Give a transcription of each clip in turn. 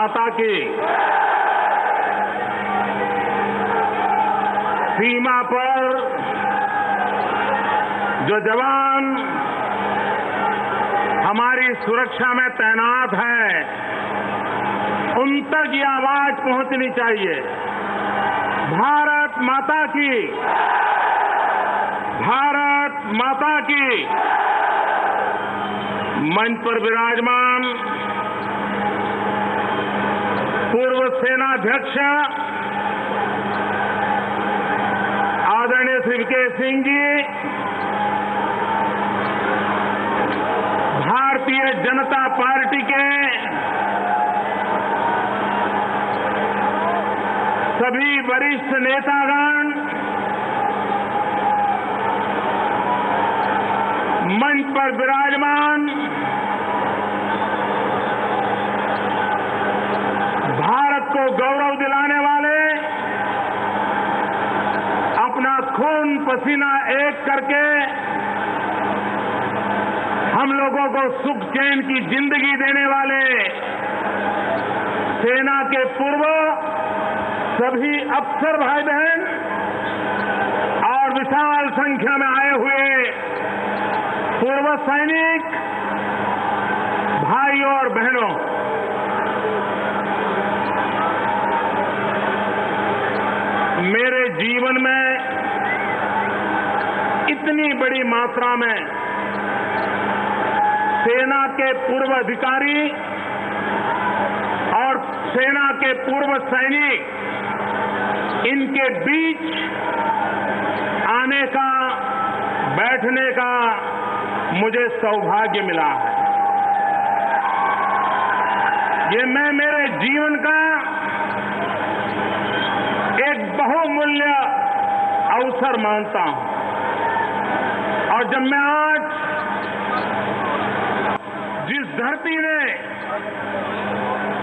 माता की। सीमा पर जो जवान हमारी सुरक्षा में तैनात हैं, उन तक ये आवाज पहुंचनी चाहिए। भारत माता की, भारत माता की। मंच पर विराजमान पूर्व सेनाध्यक्ष आदरणीय श्री वीके सिंह जी, भारतीय जनता पार्टी के सभी वरिष्ठ नेतागण, मंच पर विराजमान भारत को गौरव दिलाने वाले, अपना खून पसीना एक करके हम लोगों को सुख चैन की जिंदगी देने वाले सेना के पूर्व सभी अफसर भाई बहन और विशाल संख्या में आए हुए पूर्व सैनिक भाइयों और बहनों, मेरे जीवन में इतनी बड़ी मात्रा में सेना के पूर्व अधिकारी और सेना के पूर्व सैनिक, इनके बीच आने का, बैठने का मुझे सौभाग्य मिला है। ये मैं मेरे जीवन का एक बहुमूल्य अवसर मानता हूं। और जब मैं आज जिस धरती ने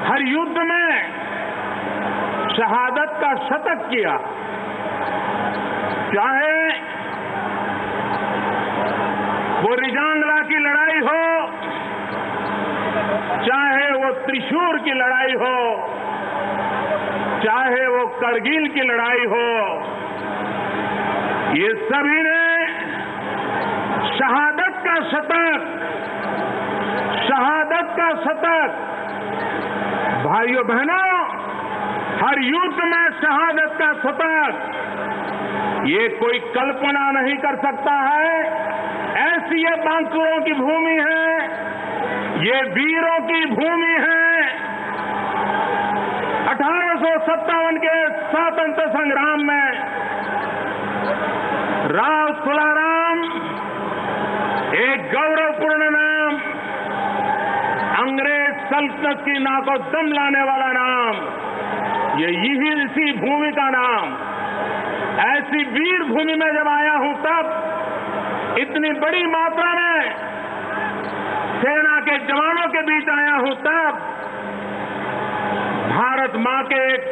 हर युद्ध में शहादत का शतक किया, चाहे वो रिजांगला की लड़ाई हो, चाहे वो त्रिशूर की लड़ाई हो, चाहे वो करगिल की लड़ाई हो, ये सभी ने शहादत का शतक, शहादत का शतक, भाइयों बहनों, हर युद्ध में शहादत का शतक, ये कोई कल्पना नहीं कर सकता है। ऐसी ये बांकुरों की भूमि है, ये वीरों की भूमि है। 1857 के स्वतंत्रता संग्राम में राव तुलाराम, एक गौरवपूर्ण नाम, अंग्रेज सल्तनत की नाको दम लाने वाला नाम, ये यही इसी भूमि का नाम। ऐसी वीर भूमि में जब आया हूं, तब इतनी बड़ी मात्रा में सेना के जवानों के बीच आया हूं, तब भारत मां के एक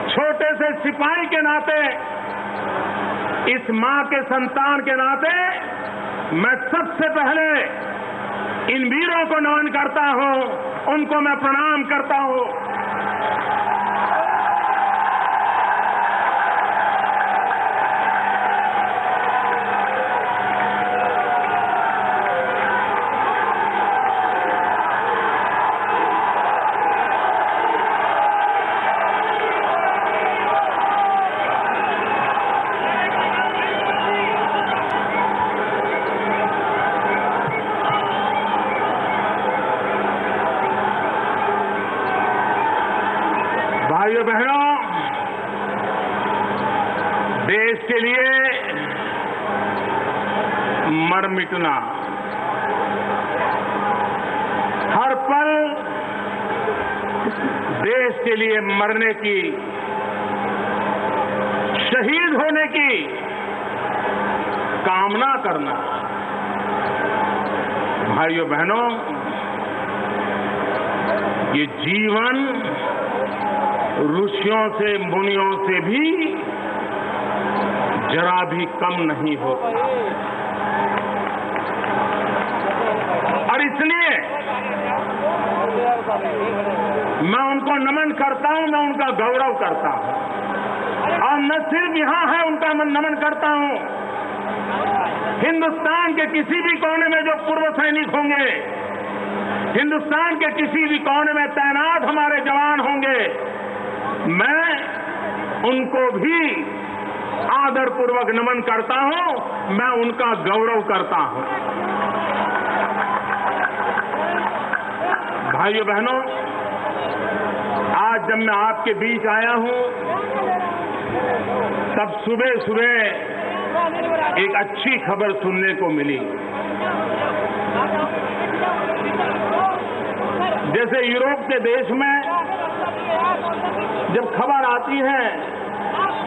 छोटे से सिपाही के नाते, इस मां के संतान के नाते, मैं सबसे पहले इन वीरों को नमन करता हूं, उनको मैं प्रणाम करता हूं। भाइयों बहनों, देश के लिए मर मिटना, हर पल देश के लिए मरने की, शहीद होने की कामना करना, भाइयों बहनों, ये जीवन ऋषियों से, मुनियों से भी जरा भी कम नहीं होता। और इसलिए मैं उन उनको नमन करता हूं, मैं उनका गौरव करता हूं। और न सिर्फ यहां है उनका मैं नमन करता हूं, हिंदुस्तान के किसी भी कोने में जो पूर्व सैनिक होंगे, हिंदुस्तान के किसी भी कोने में तैनात हमारे जवान होंगे, मैं उनको भी आदरपूर्वक नमन करता हूं, मैं उनका गौरव करता हूं। भाइयों बहनों, आज जब मैं आपके बीच आया हूं, तब सुबह सुबह एक अच्छी खबर सुनने को मिली। जैसे यूरोप के देश में जब खबर आती है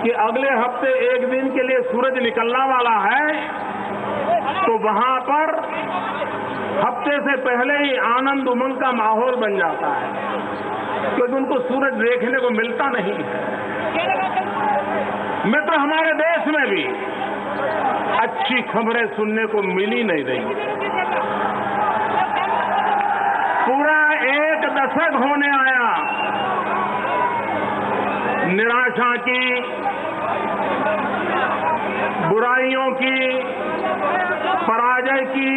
कि अगले हफ्ते एक दिन के लिए सूरज निकलने वाला है, तो वहां पर हफ्ते से पहले ही आनंद उमंग का माहौल बन जाता है, क्योंकि उनको सूरज देखने को मिलता नहीं है। मित्र, हमारे देश में भी अच्छी खबरें सुनने को मिल ही नहीं रही। पूरा एक दशक होने आया निराशा की, बुराइयों की, पराजय की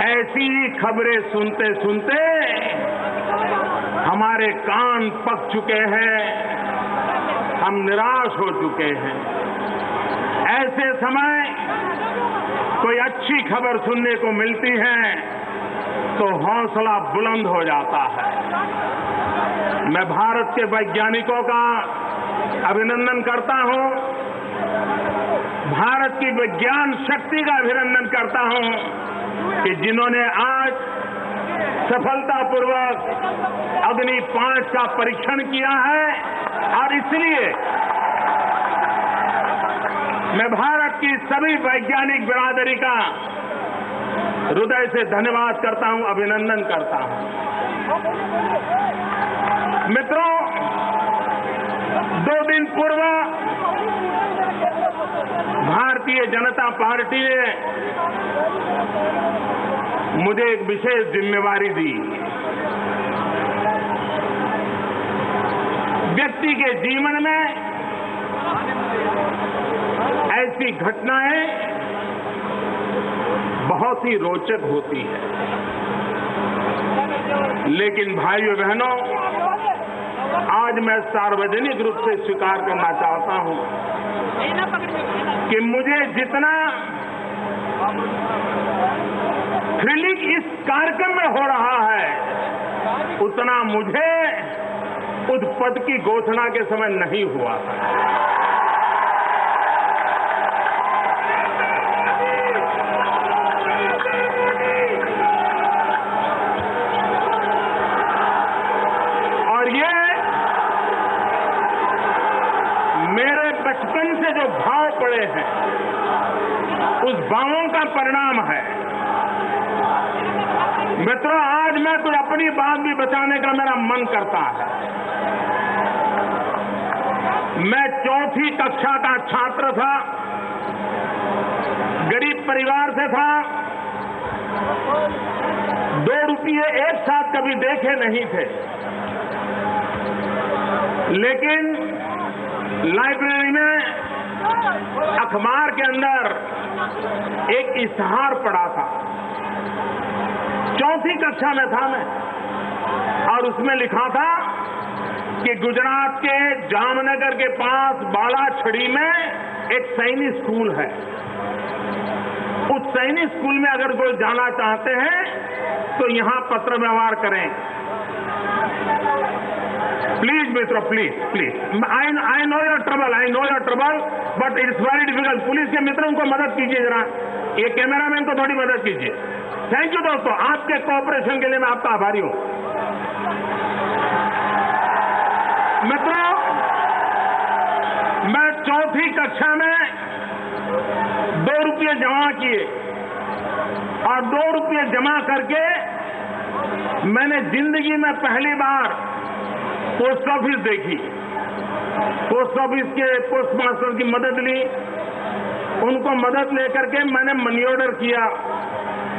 ऐसी खबरें सुनते सुनते हमारे कान पक चुके हैं, हम निराश हो चुके हैं। ऐसे समय कोई अच्छी खबर सुनने को मिलती है तो हौसला बुलंद हो जाता है। मैं भारत के वैज्ञानिकों का अभिनंदन करता हूं, भारत की विज्ञान शक्ति का अभिनंदन करता हूं कि जिन्होंने आज सफलतापूर्वक अग्नि 5 का परीक्षण किया है। और इसलिए मैं भारत की सभी वैज्ञानिक बिरादरी का हृदय से धन्यवाद करता हूं, अभिनंदन करता हूं। मित्रों, 2 दिन पूर्व भारतीय जनता पार्टी ने मुझे एक विशेष जिम्मेवारी दी। व्यक्ति के जीवन में ऐसी घटनाएं बहुत ही रोचक होती है, लेकिन भाइयों बहनों, आज मैं सार्वजनिक रूप से स्वीकार करना चाहता हूं कि मुझे जितना थ्रिलिंग इस कार्यक्रम में हो रहा है, उतना मुझे उस पद की घोषणा के समय नहीं हुआ था। और ये मेरे बचपन से जो भाव पड़े हैं, उस भावों का परिणाम है। मित्रों, आज मैं तो अपनी बात भी बचाने का मेरा मन करता है। मैं 4वीं कक्षा का छात्र था, गरीब परिवार से था, 2 रुपये एक साथ कभी देखे नहीं थे, लेकिन लाइब्रेरी में अखबार के अंदर एक इश्तिहार पढ़ा था। 4वीं कक्षा में था मैं, और उसमें लिखा था कि गुजरात के जामनगर के पास बालाछड़ी में एक सैनिक स्कूल है। उस सैनिक स्कूल में अगर कोई जाना चाहते हैं तो यहां पत्र व्यवहार करें। प्लीज मित्रों, please, I know your trouble, but it's very difficult. Police के मित्रों को मदद कीजिए जरा, ये कैमरामैन को थोड़ी मदद कीजिए। थैंक यू दोस्तों, आपके कोऑपरेशन के लिए मैं आपका आभारी हूं। मित्रों, मैं 4वीं कक्षा में 2 रुपये जमा किए, और 2 रुपये जमा करके मैंने जिंदगी में पहली बार पोस्ट ऑफिस देखी। पोस्ट ऑफिस के पोस्ट मास्टर की मदद ली, उनको मदद लेकर के मैंने मनी ऑर्डर किया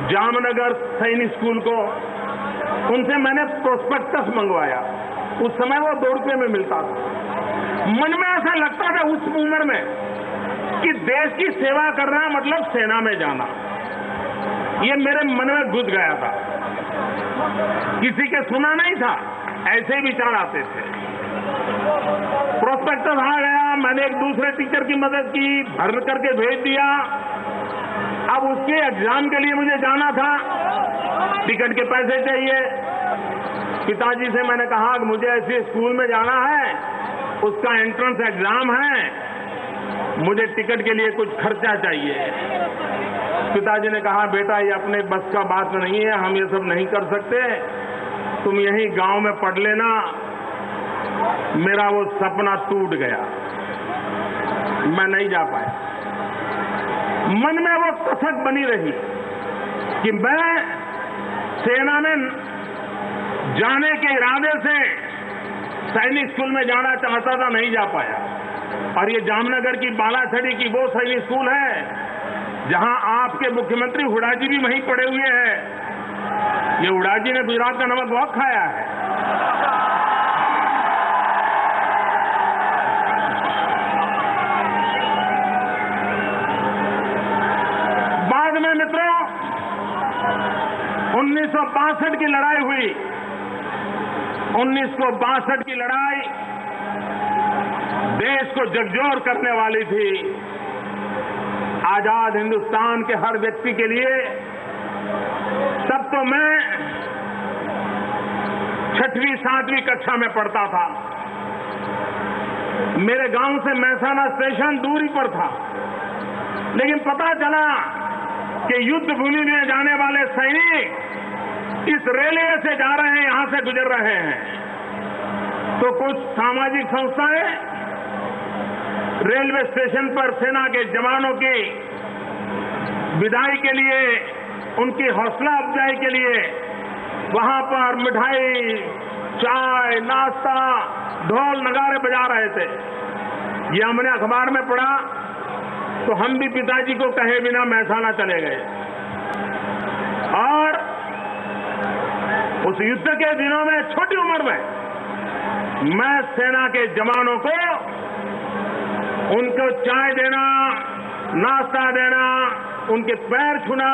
जामनगर सैनिक स्कूल को। उनसे मैंने प्रोस्पेक्टस मंगवाया। उस समय वो 2 रुपये में मिलता था। मन में ऐसा लगता था उस उम्र में कि देश की सेवा करना मतलब सेना में जाना। ये मेरे मन में घुस गया था, किसी के सुना नहीं था, ऐसे ही विचार आते थे। प्रोस्पेक्टस आ गया, मैंने एक दूसरे टीचर की मदद की, भर करके भेज दिया। अब उसके एग्जाम के लिए मुझे जाना था, टिकट के पैसे चाहिए। पिताजी से मैंने कहा कि मुझे ऐसे स्कूल में जाना है, उसका एंट्रेंस एग्जाम है, मुझे टिकट के लिए कुछ खर्चा चाहिए। पिताजी ने कहा, बेटा ये अपने बस का बात नहीं है, हम ये सब नहीं कर सकते, तुम यहीं गांव में पढ़ लेना। मेरा वो सपना टूट गया, मैं नहीं जा पाया। मन में वो कसक बनी रही कि मैं सेना में जाने के इरादे से सैनिक स्कूल में जाना चाहता था, नहीं जा पाया। और ये जामनगर की बालाछड़ी की वो सैनिक स्कूल है जहां आपके मुख्यमंत्री हुड्डा जी भी वहीं पढ़े हुए हैं। ये हुड्डा जी ने गुजरात का नमक बहुत खाया है। बाद में मित्रों 1962 की लड़ाई हुई। 1962 की लड़ाई देश को झकझोर करने वाली थी। आजाद हिंदुस्तान के हर व्यक्ति के लिए। तब तो मैं 6वीं 7वीं कक्षा में पढ़ता था। मेरे गांव से महसाना स्टेशन दूरी पर था, लेकिन पता चला कि युद्ध भूमि में जाने वाले सैनिक इस रेलवे से जा रहे हैं, यहां से गुजर रहे हैं। तो कुछ सामाजिक संस्थाएं रेलवे स्टेशन पर सेना के जवानों की विदाई के लिए, उनकी हौसला अफजाई के लिए वहां पर मिठाई, चाय, नाश्ता, ढोल नगाड़े बजा रहे थे। ये हमने अखबार में पढ़ा तो हम भी पिताजी को कहे बिना महसाना चले गए। और उस युद्ध के दिनों में छोटी उम्र में मैं सेना के जवानों को उनको चाय देना, नाश्ता देना, उनके पैर छूना,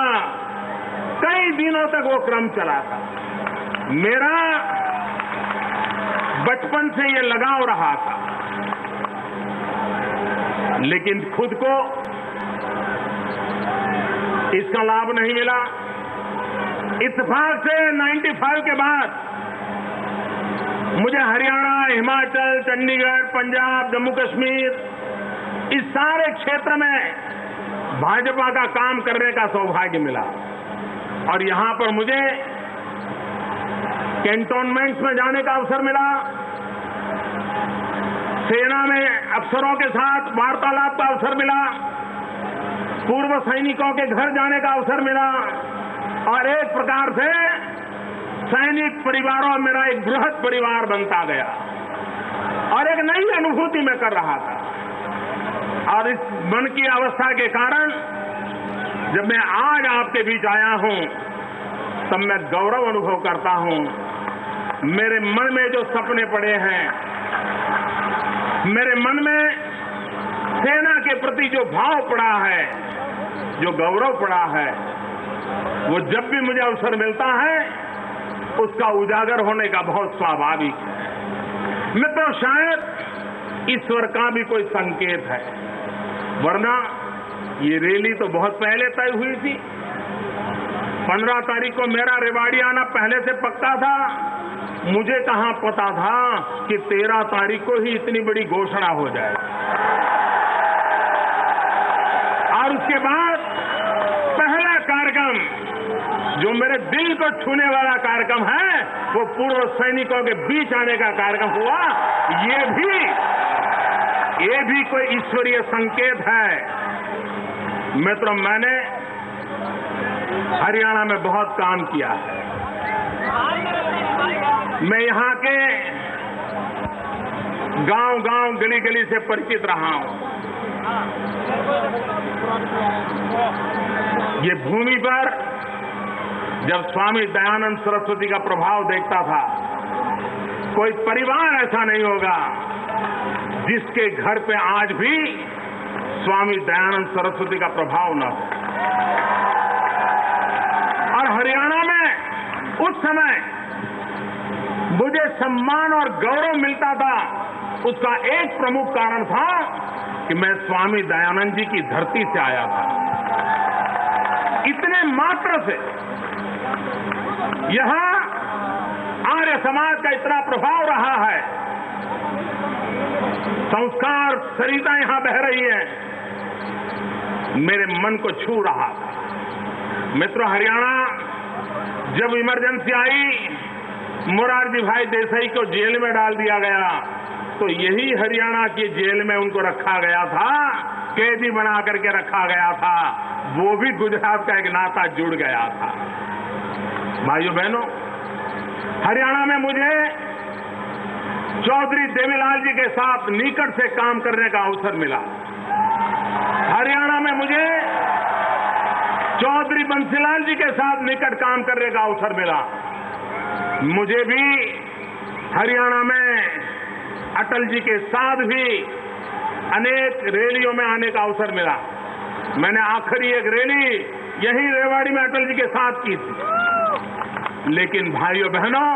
कई दिनों तक वो क्रम चला था। मेरा बचपन से ये लगाव रहा था, लेकिन खुद को इसका लाभ नहीं मिला। इत्तेफाक से 95 के बाद मुझे हरियाणा, हिमाचल, चंडीगढ़, पंजाब, जम्मू कश्मीर, इस सारे क्षेत्र में भाजपा का काम करने का सौभाग्य मिला। और यहां पर मुझे कैंटोनमेंट्स में जाने का अवसर मिला, सेना में अफसरों के साथ वार्तालाप का अवसर मिला, पूर्व सैनिकों के घर जाने का अवसर मिला, और एक प्रकार से सैनिक परिवारों मेरा एक बृहद परिवार बनता गया और एक नई अनुभूति मैं कर रहा था। और इस मन की अवस्था के कारण जब मैं आज आपके बीच आया हूं तब मैं गौरव अनुभव करता हूं। मेरे मन में जो सपने पड़े हैं, मेरे मन में सेना के प्रति जो भाव पड़ा है, जो गौरव पड़ा है, वो जब भी मुझे अवसर मिलता है उसका उजागर होने का बहुत स्वाभाविक है। मैं तो शायद ईश्वर का भी कोई संकेत है, वरना ये रैली तो बहुत पहले तय हुई थी। 15 तारीख को मेरा रेवाड़ी आना पहले से पक्का था। मुझे कहां पता था कि 13 तारीख को ही इतनी बड़ी घोषणा हो जाए। और उसके बाद पहला कार्यक्रम जो मेरे दिल को छूने वाला कार्यक्रम है, वो पूर्व सैनिकों के बीच आने का कार्यक्रम हुआ। ये भी कोई ईश्वरीय संकेत है। मित्रों, मैंने हरियाणा में बहुत काम किया है। मैं यहां के गांव-गांव, गली-गली से परिचित रहा हूं। ये भूमि पर जब स्वामी दयानंद सरस्वती का प्रभाव देखता था कोई परिवार ऐसा नहीं होगा जिसके घर पे आज भी स्वामी दयानंद सरस्वती का प्रभाव न हो। और हरियाणा में उस समय मुझे सम्मान और गौरव मिलता था, उसका एक प्रमुख कारण था कि मैं स्वामी दयानंद जी की धरती से आया था। इतने मात्र से यहां आर्य समाज का इतना प्रभाव रहा है, संस्कार सरिता यहां बह रही है, मेरे मन को छू रहा था। मित्रों, हरियाणा जब इमरजेंसी आई, मोरारजी भाई देसाई को जेल में डाल दिया गया, तो यही हरियाणा की जेल में उनको रखा गया था, कैदी बना करके रखा गया था। वो भी गुजरात का एक नाता जुड़ गया था। भाइयों बहनों, हरियाणा में मुझे चौधरी देवीलाल जी के साथ निकट से काम करने का अवसर मिला। हरियाणा में मुझे चौधरी बंसीलाल जी के साथ निकट काम करने का अवसर मिला। मुझे भी हरियाणा में अटल जी के साथ भी अनेक रैलियों में आने का अवसर मिला। मैंने आखिरी एक रैली यही रेवाड़ी में अटल जी के साथ की थी। लेकिन भाइयों बहनों,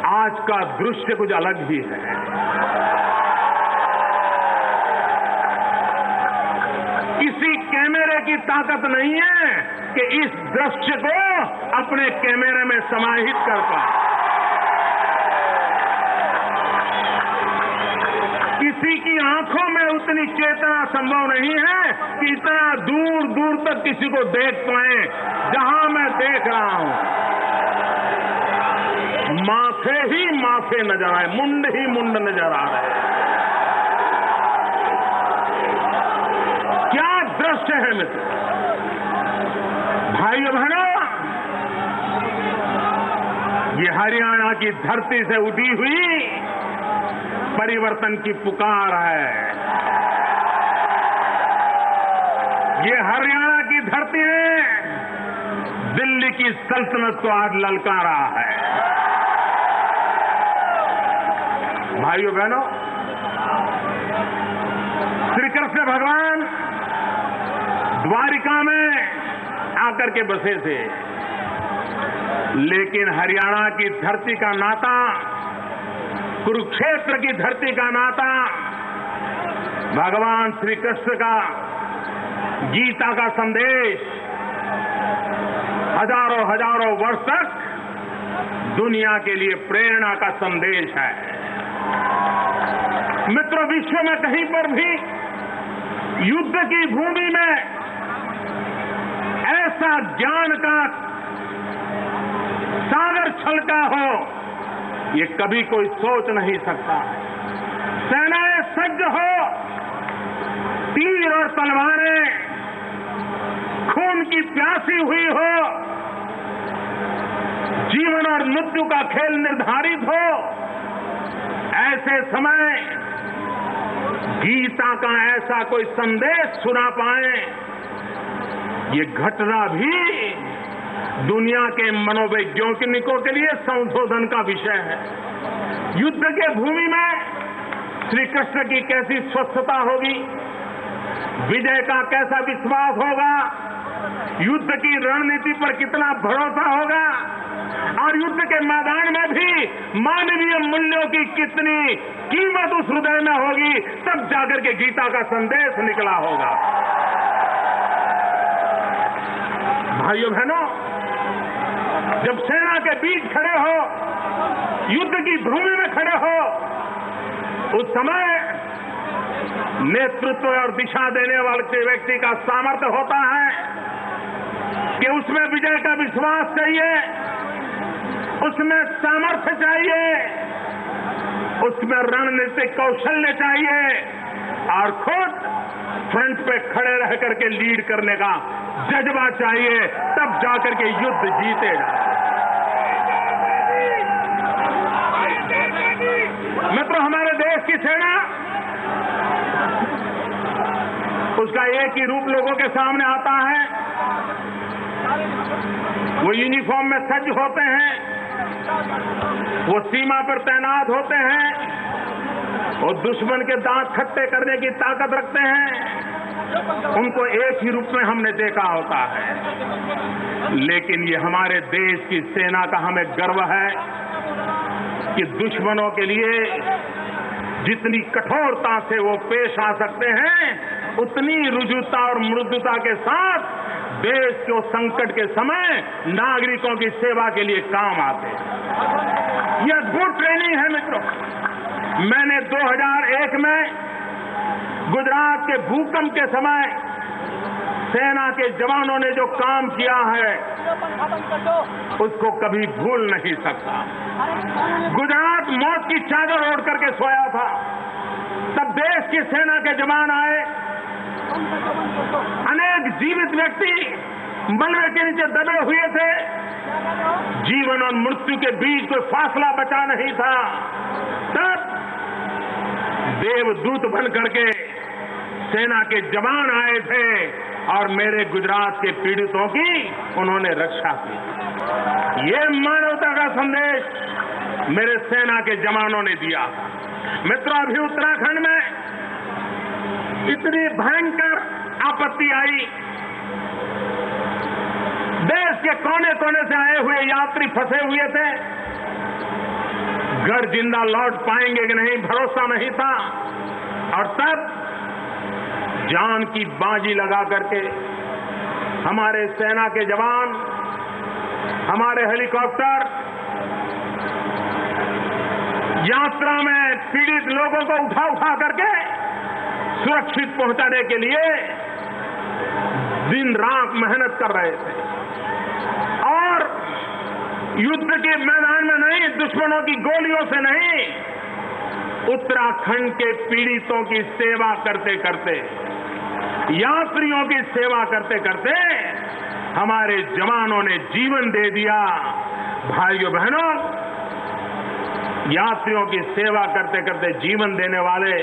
आज का दृश्य कुछ अलग ही है। किसी कैमरे की ताकत नहीं है कि इस दृश्य को अपने कैमरे में समाहित कर पाए। किसी की आंखों में उतनी चेतना संभव नहीं है कि इतना दूर दूर तक किसी को देख पाए जहां मैं देख रहा हूं। माथे ही माथे नजर आए, मुंड ही मुंड नजर आ रहे। क्या दृश्य है मित्र, भाइयों बहनों, ये हरियाणा की धरती से उठी हुई परिवर्तन की पुकार है। ये हरियाणा की धरती ने दिल्ली की सल्तनत को आज ललकारा है। भाइयों बहनों, श्री कृष्ण भगवान द्वारिका में आकर के बसे थे, लेकिन हरियाणा की धरती का नाता, कुरुक्षेत्र की धरती का नाता, भगवान श्री कृष्ण का गीता का संदेश हजारों हजारों वर्ष तक दुनिया के लिए प्रेरणा का संदेश है। मित्रों, विश्व में कहीं पर भी युद्ध की भूमि में ऐसा ज्ञान का सागर छलका हो, ये कभी कोई सोच नहीं सकता। सेनाएं सज्ज हो, तीर और तलवारें खून की प्यासी हुई हो, जीवन और मृत्यु का खेल निर्धारित हो, ऐसे समय गीता का ऐसा कोई संदेश सुना पाए, ये घटना भी दुनिया के मनोवैज्ञानिकों के लिए संशोधन का विषय है। युद्ध के भूमि में श्री कृष्ण की कैसी स्वस्थता होगी, विजय का कैसा विश्वास होगा, युद्ध की रणनीति पर कितना भरोसा होगा, और युद्ध के मैदान में भी मानवीय मूल्यों की कितनी कीमत उस हृदय में होगी, तब जाकर के गीता का संदेश निकला होगा। भाइयों बहनों, जब सेना के बीच खड़े हो, युद्ध की भूमि में खड़े हो, उस समय नेतृत्व और दिशा देने वाले व्यक्ति का सामर्थ्य होता है कि उसमें विजय का विश्वास चाहिए, उसमें सामर्थ्य चाहिए, उसमें रणनीतिक कौशल्य चाहिए, और खुद फ्रंट पे खड़े रह करके लीड करने का जज्बा चाहिए, तब जाकर के युद्ध जीतेगा। मित्रों, हमारे देश की सेना, उसका एक ही रूप लोगों के सामने आता है। वो यूनिफॉर्म में सज्ज होते हैं, वो सीमा पर तैनात होते हैं, वो दुश्मन के दांत खट्टे करने की ताकत रखते हैं। उनको एक ही रूप में हमने देखा होता है, लेकिन ये हमारे देश की सेना का हमें गर्व है कि दुश्मनों के लिए जितनी कठोरता से वो पेश आ सकते हैं, उतनी रुजुता और मृदुता के साथ देश को संकट के समय नागरिकों की सेवा के लिए काम आते हैं। यह अद्भुत ट्रेनिंग है मित्रों। मैंने 2001 में गुजरात के भूकंप के समय सेना के जवानों ने जो काम किया है उसको कभी भूल नहीं सकता। गुजरात मौत की चादर ओढ़ करके सोया था, तब देश की सेना के जवान आए। अनेक जीवित व्यक्ति मलबे के नीचे दबे हुए थे। जीवन और मृत्यु के बीच कोई फासला बचा नहीं था। तब देवदूत बन करके सेना के जवान आए थे और मेरे गुजरात के पीड़ितों की उन्होंने रक्षा की। ये मानवता का संदेश मेरे सेना के जवानों ने दिया। मित्रों, अभी उत्तराखंड में इतनी भयंकर आपत्ति आई, देश के कोने कोने से आए हुए यात्री फंसे हुए थे। घर जिंदा लौट पाएंगे कि नहीं भरोसा नहीं था। और तब जान की बाजी लगा करके हमारे सेना के जवान, हमारे हेलीकॉप्टर यात्रा में पीड़ित लोगों को उठा उठा करके सुरक्षित पहुंचाने के लिए दिन रात मेहनत कर रहे थे। और युद्ध के मैदान में नहीं, दुश्मनों की गोलियों से नहीं, उत्तराखंड के पीड़ितों की सेवा करते करते, यात्रियों की सेवा करते करते हमारे जवानों ने जीवन दे दिया। भाइयों बहनों, यात्रियों की सेवा करते करते जीवन देने वाले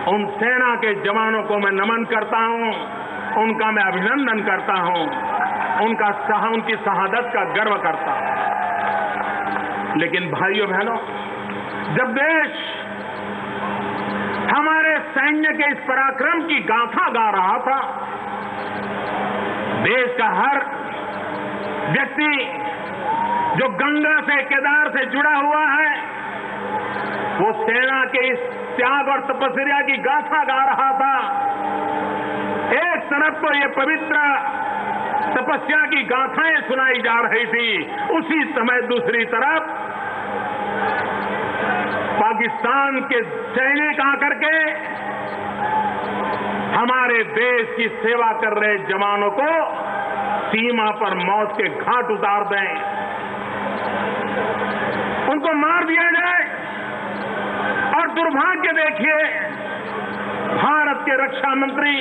उन सेना के जवानों को मैं नमन करता हूं, उनका मैं अभिनंदन करता हूं, उनकी शहादत का गर्व करता हूं। लेकिन भाइयों बहनों, जब देश हमारे सैन्य के इस पराक्रम की गाथा गा रहा था, देश का हर व्यक्ति जो गंगा से, केदार से जुड़ा हुआ है, वो सेना के इस त्याग और तपस्या की गाथा गा रहा था। एक तरफ तो ये पवित्र तपस्या की गाथाएं सुनाई जा रही थी, उसी समय दूसरी तरफ पाकिस्तान के सैनिक आकर के हमारे देश की सेवा कर रहे जवानों को सीमा पर मौत के घाट उतार दें, उनको मार दिया जाए। और दुर्भाग्य देखिए, भारत के रक्षा मंत्री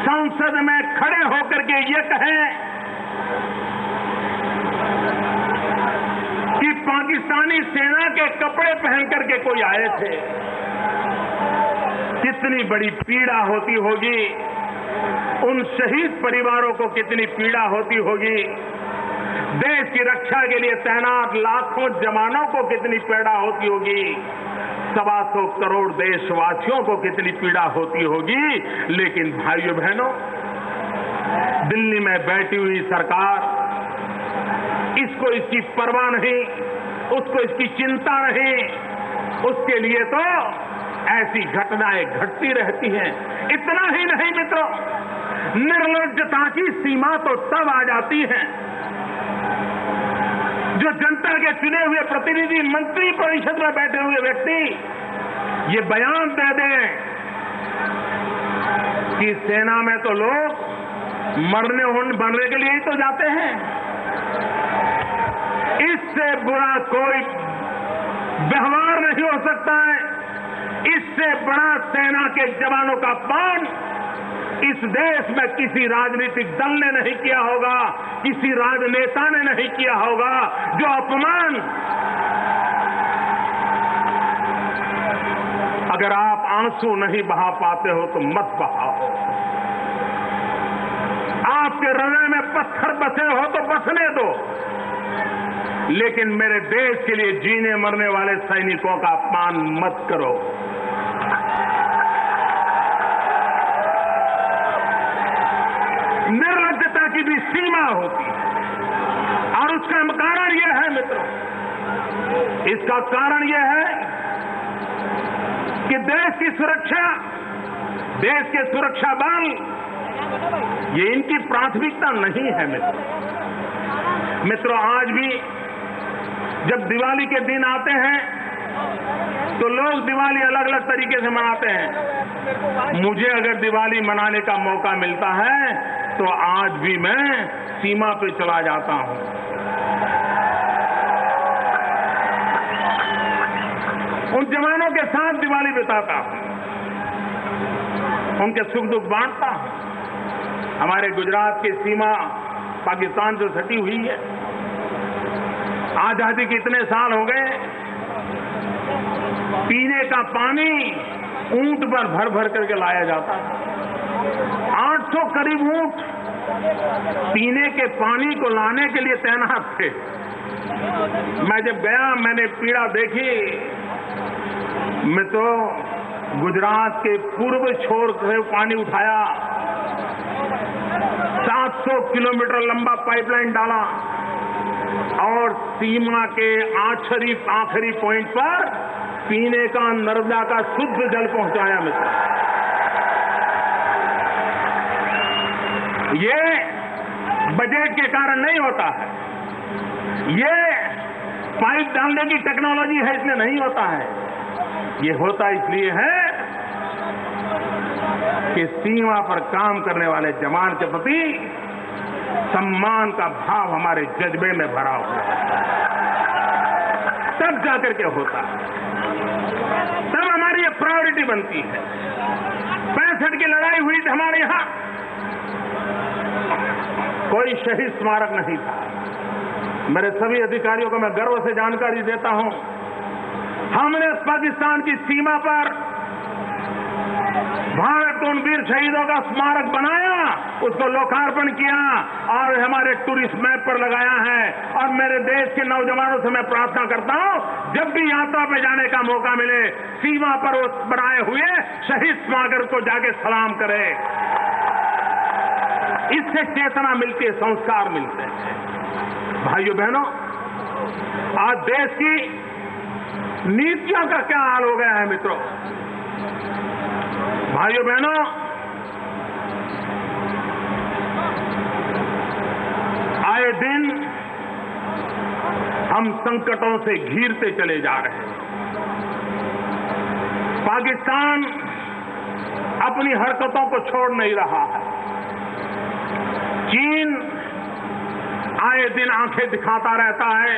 संसद में खड़े होकर के ये कहें कि पाकिस्तानी सेना के कपड़े पहन करके कोई आए थे। कितनी बड़ी पीड़ा होती होगी, उन शहीद परिवारों को कितनी पीड़ा होती होगी, देश की रक्षा के लिए तैनात लाखों जवानों को कितनी पीड़ा होती होगी, 125 करोड़ देशवासियों को कितनी पीड़ा होती होगी। लेकिन भाइयों बहनों, दिल्ली में बैठी हुई सरकार, इसको इसकी परवाह नहीं, उसको इसकी चिंता नहीं, उसके लिए तो ऐसी घटनाएं घटती रहती हैं। इतना ही नहीं मित्रों, निर्लज्जता की सीमा तो तब आ जाती है जो जनता के चुने हुए प्रतिनिधि मंत्री परिषद में बैठे हुए व्यक्ति ये बयान दे दें कि सेना में तो लोग बनने के लिए ही तो जाते हैं। इससे बुरा कोई व्यवहार नहीं हो सकता है। इससे बड़ा सेना के जवानों का अपमान इस देश में किसी राजनीतिक दल ने नहीं किया होगा, किसी राजनेता ने नहीं किया होगा। जो अपमान अगर आप आंसू नहीं बहा पाते हो तो मत बहाओ। आपके हृदय में पत्थर बसे हो तो बसने दो। लेकिन मेरे देश के लिए जीने मरने वाले सैनिकों का अपमान मत करो। निर्लज्जता की भी सीमा होती है और उसका कारण यह है मित्रों, इसका कारण यह है कि देश की सुरक्षा, देश के सुरक्षा बल, ये इनकी प्राथमिकता नहीं है मित्रों। आज भी जब दिवाली के दिन आते हैं तो लोग दिवाली अलग अलग तरीके से मनाते हैं। मुझे अगर दिवाली मनाने का मौका मिलता है तो आज भी मैं सीमा पे चला जाता हूं। उन जवानों के साथ दिवाली बिताता हूं, उनके सुख दुख बांटता हूं। हमारे गुजरात की सीमा पाकिस्तान से सटी हुई है। आजादी के इतने साल हो गए, पीने का पानी ऊंट पर भर भर करके लाया जाता है। 800 करीब ऊंट पीने के पानी को लाने के लिए तैनात थे। मैं जब गया, मैंने पीड़ा देखी। मैं तो गुजरात के पूर्व छोर से पानी उठाया, 700 किलोमीटर लंबा पाइपलाइन डाला और सीमा के आखिरी पॉइंट पर पीने का नर्मदा का शुद्ध जल पहुंचाया मित्र। ये बजट के कारण नहीं होता है, ये पाइप डालने की टेक्नोलॉजी है इसलिए नहीं होता है। ये होता इसलिए है कि सीमा पर काम करने वाले जवान के प्रति सम्मान का भाव हमारे जज्बे में भरा हुआ है। तब जाकर के होता है, तब हमारी ये प्रायोरिटी बनती है। 65 की लड़ाई हुई थी हमारे यहां, कोई शहीद स्मारक नहीं था। मेरे सभी अधिकारियों को मैं गर्व से जानकारी देता हूं, हमने पाकिस्तान की सीमा पर भारत के उन वीर शहीदों का स्मारक बनाया, उसको लोकार्पण किया और हमारे टूरिस्ट मैप पर लगाया है। और मेरे देश के नौजवानों से मैं प्रार्थना करता हूं, जब भी यात्रा पे जाने का मौका मिले, सीमा पर उस बनाए हुए शहीद स्मारक को जाके सलाम करें। इससे चेतना मिलती है, संस्कार मिलते हैं। भाइयों बहनों, आज देश की नीतियों का क्या हाल हो गया है मित्रों। भाइयों बहनों, आए दिन हम संकटों से घिरते चले जा रहे हैं। पाकिस्तान अपनी हरकतों को छोड़ नहीं रहा है। चीन आए दिन आंखें दिखाता रहता है,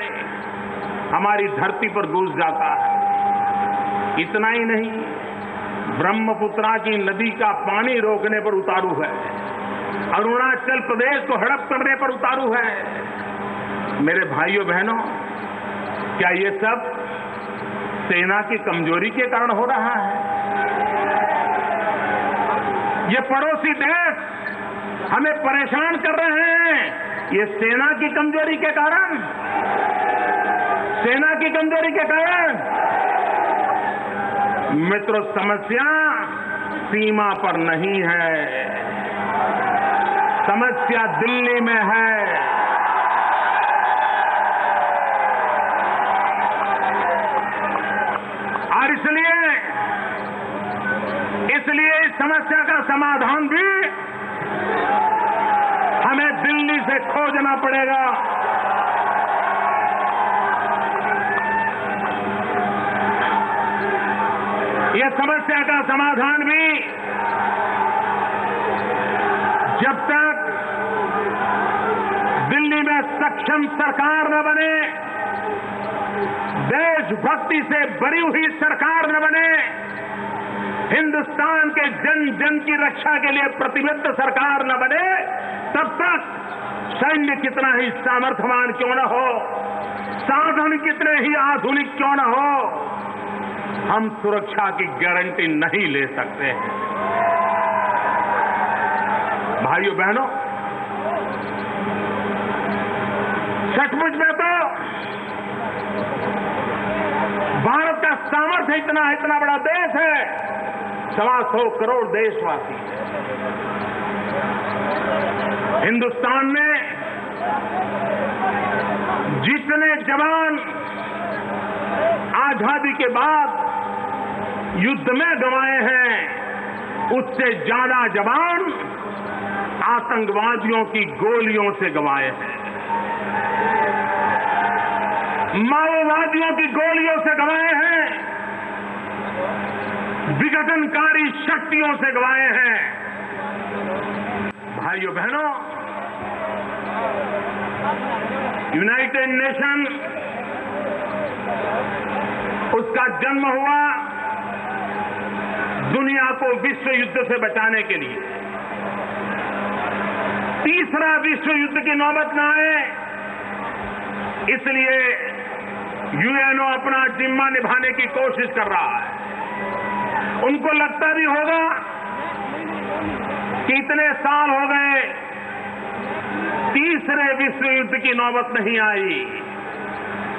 हमारी धरती पर घुस जाता है। इतना ही नहीं, ब्रह्मपुत्रा की नदी का पानी रोकने पर उतारू है, अरुणाचल प्रदेश को हड़प करने पर उतारू है। मेरे भाइयों बहनों, क्या ये सब सेना की कमजोरी के कारण हो रहा है? ये पड़ोसी देश हमें परेशान कर रहे हैं, ये सेना की कमजोरी के कारण, सेना की कमजोरी के कारण। मित्रों, समस्या सीमा पर नहीं है, समस्या दिल्ली में है। और इसलिए इस समस्या का समाधान भी हमें दिल्ली से खोजना पड़ेगा। यह समस्या का समाधान भी जब तक दिल्ली में सक्षम सरकार न बने, देशभक्ति से भरी हुई सरकार न बने, हिंदुस्तान के जन जन की रक्षा के लिए प्रतिबद्ध सरकार न बने, तब तक सैन्य कितना ही सामर्थ्यवान क्यों न हो, साधन कितने ही आधुनिक क्यों न हो, हम सुरक्षा की गारंटी नहीं ले सकते हैं। भाइयों बहनों, सचमुच में तो इतना बड़ा देश है, 125 करोड़ देशवासी। हिंदुस्तान ने जितने जवान आजादी के बाद युद्ध में गंवाए हैं, उससे ज्यादा जवान आतंकवादियों की गोलियों से गंवाए हैं, माओवादियों की गोलियों से गंवाए हैं, विघटनकारी शक्तियों से गंवाए हैं। भाइयों बहनों, यूनाइटेड नेशन, उसका जन्म हुआ दुनिया को विश्व युद्ध से बचाने के लिए। तीसरा विश्व युद्ध की नौबत न आए, इसलिए यूएनओ अपना जिम्मा निभाने की कोशिश कर रहा है। उनको लगता भी होगा कि इतने साल हो गए, तीसरे विश्व युद्ध की नौबत नहीं आई,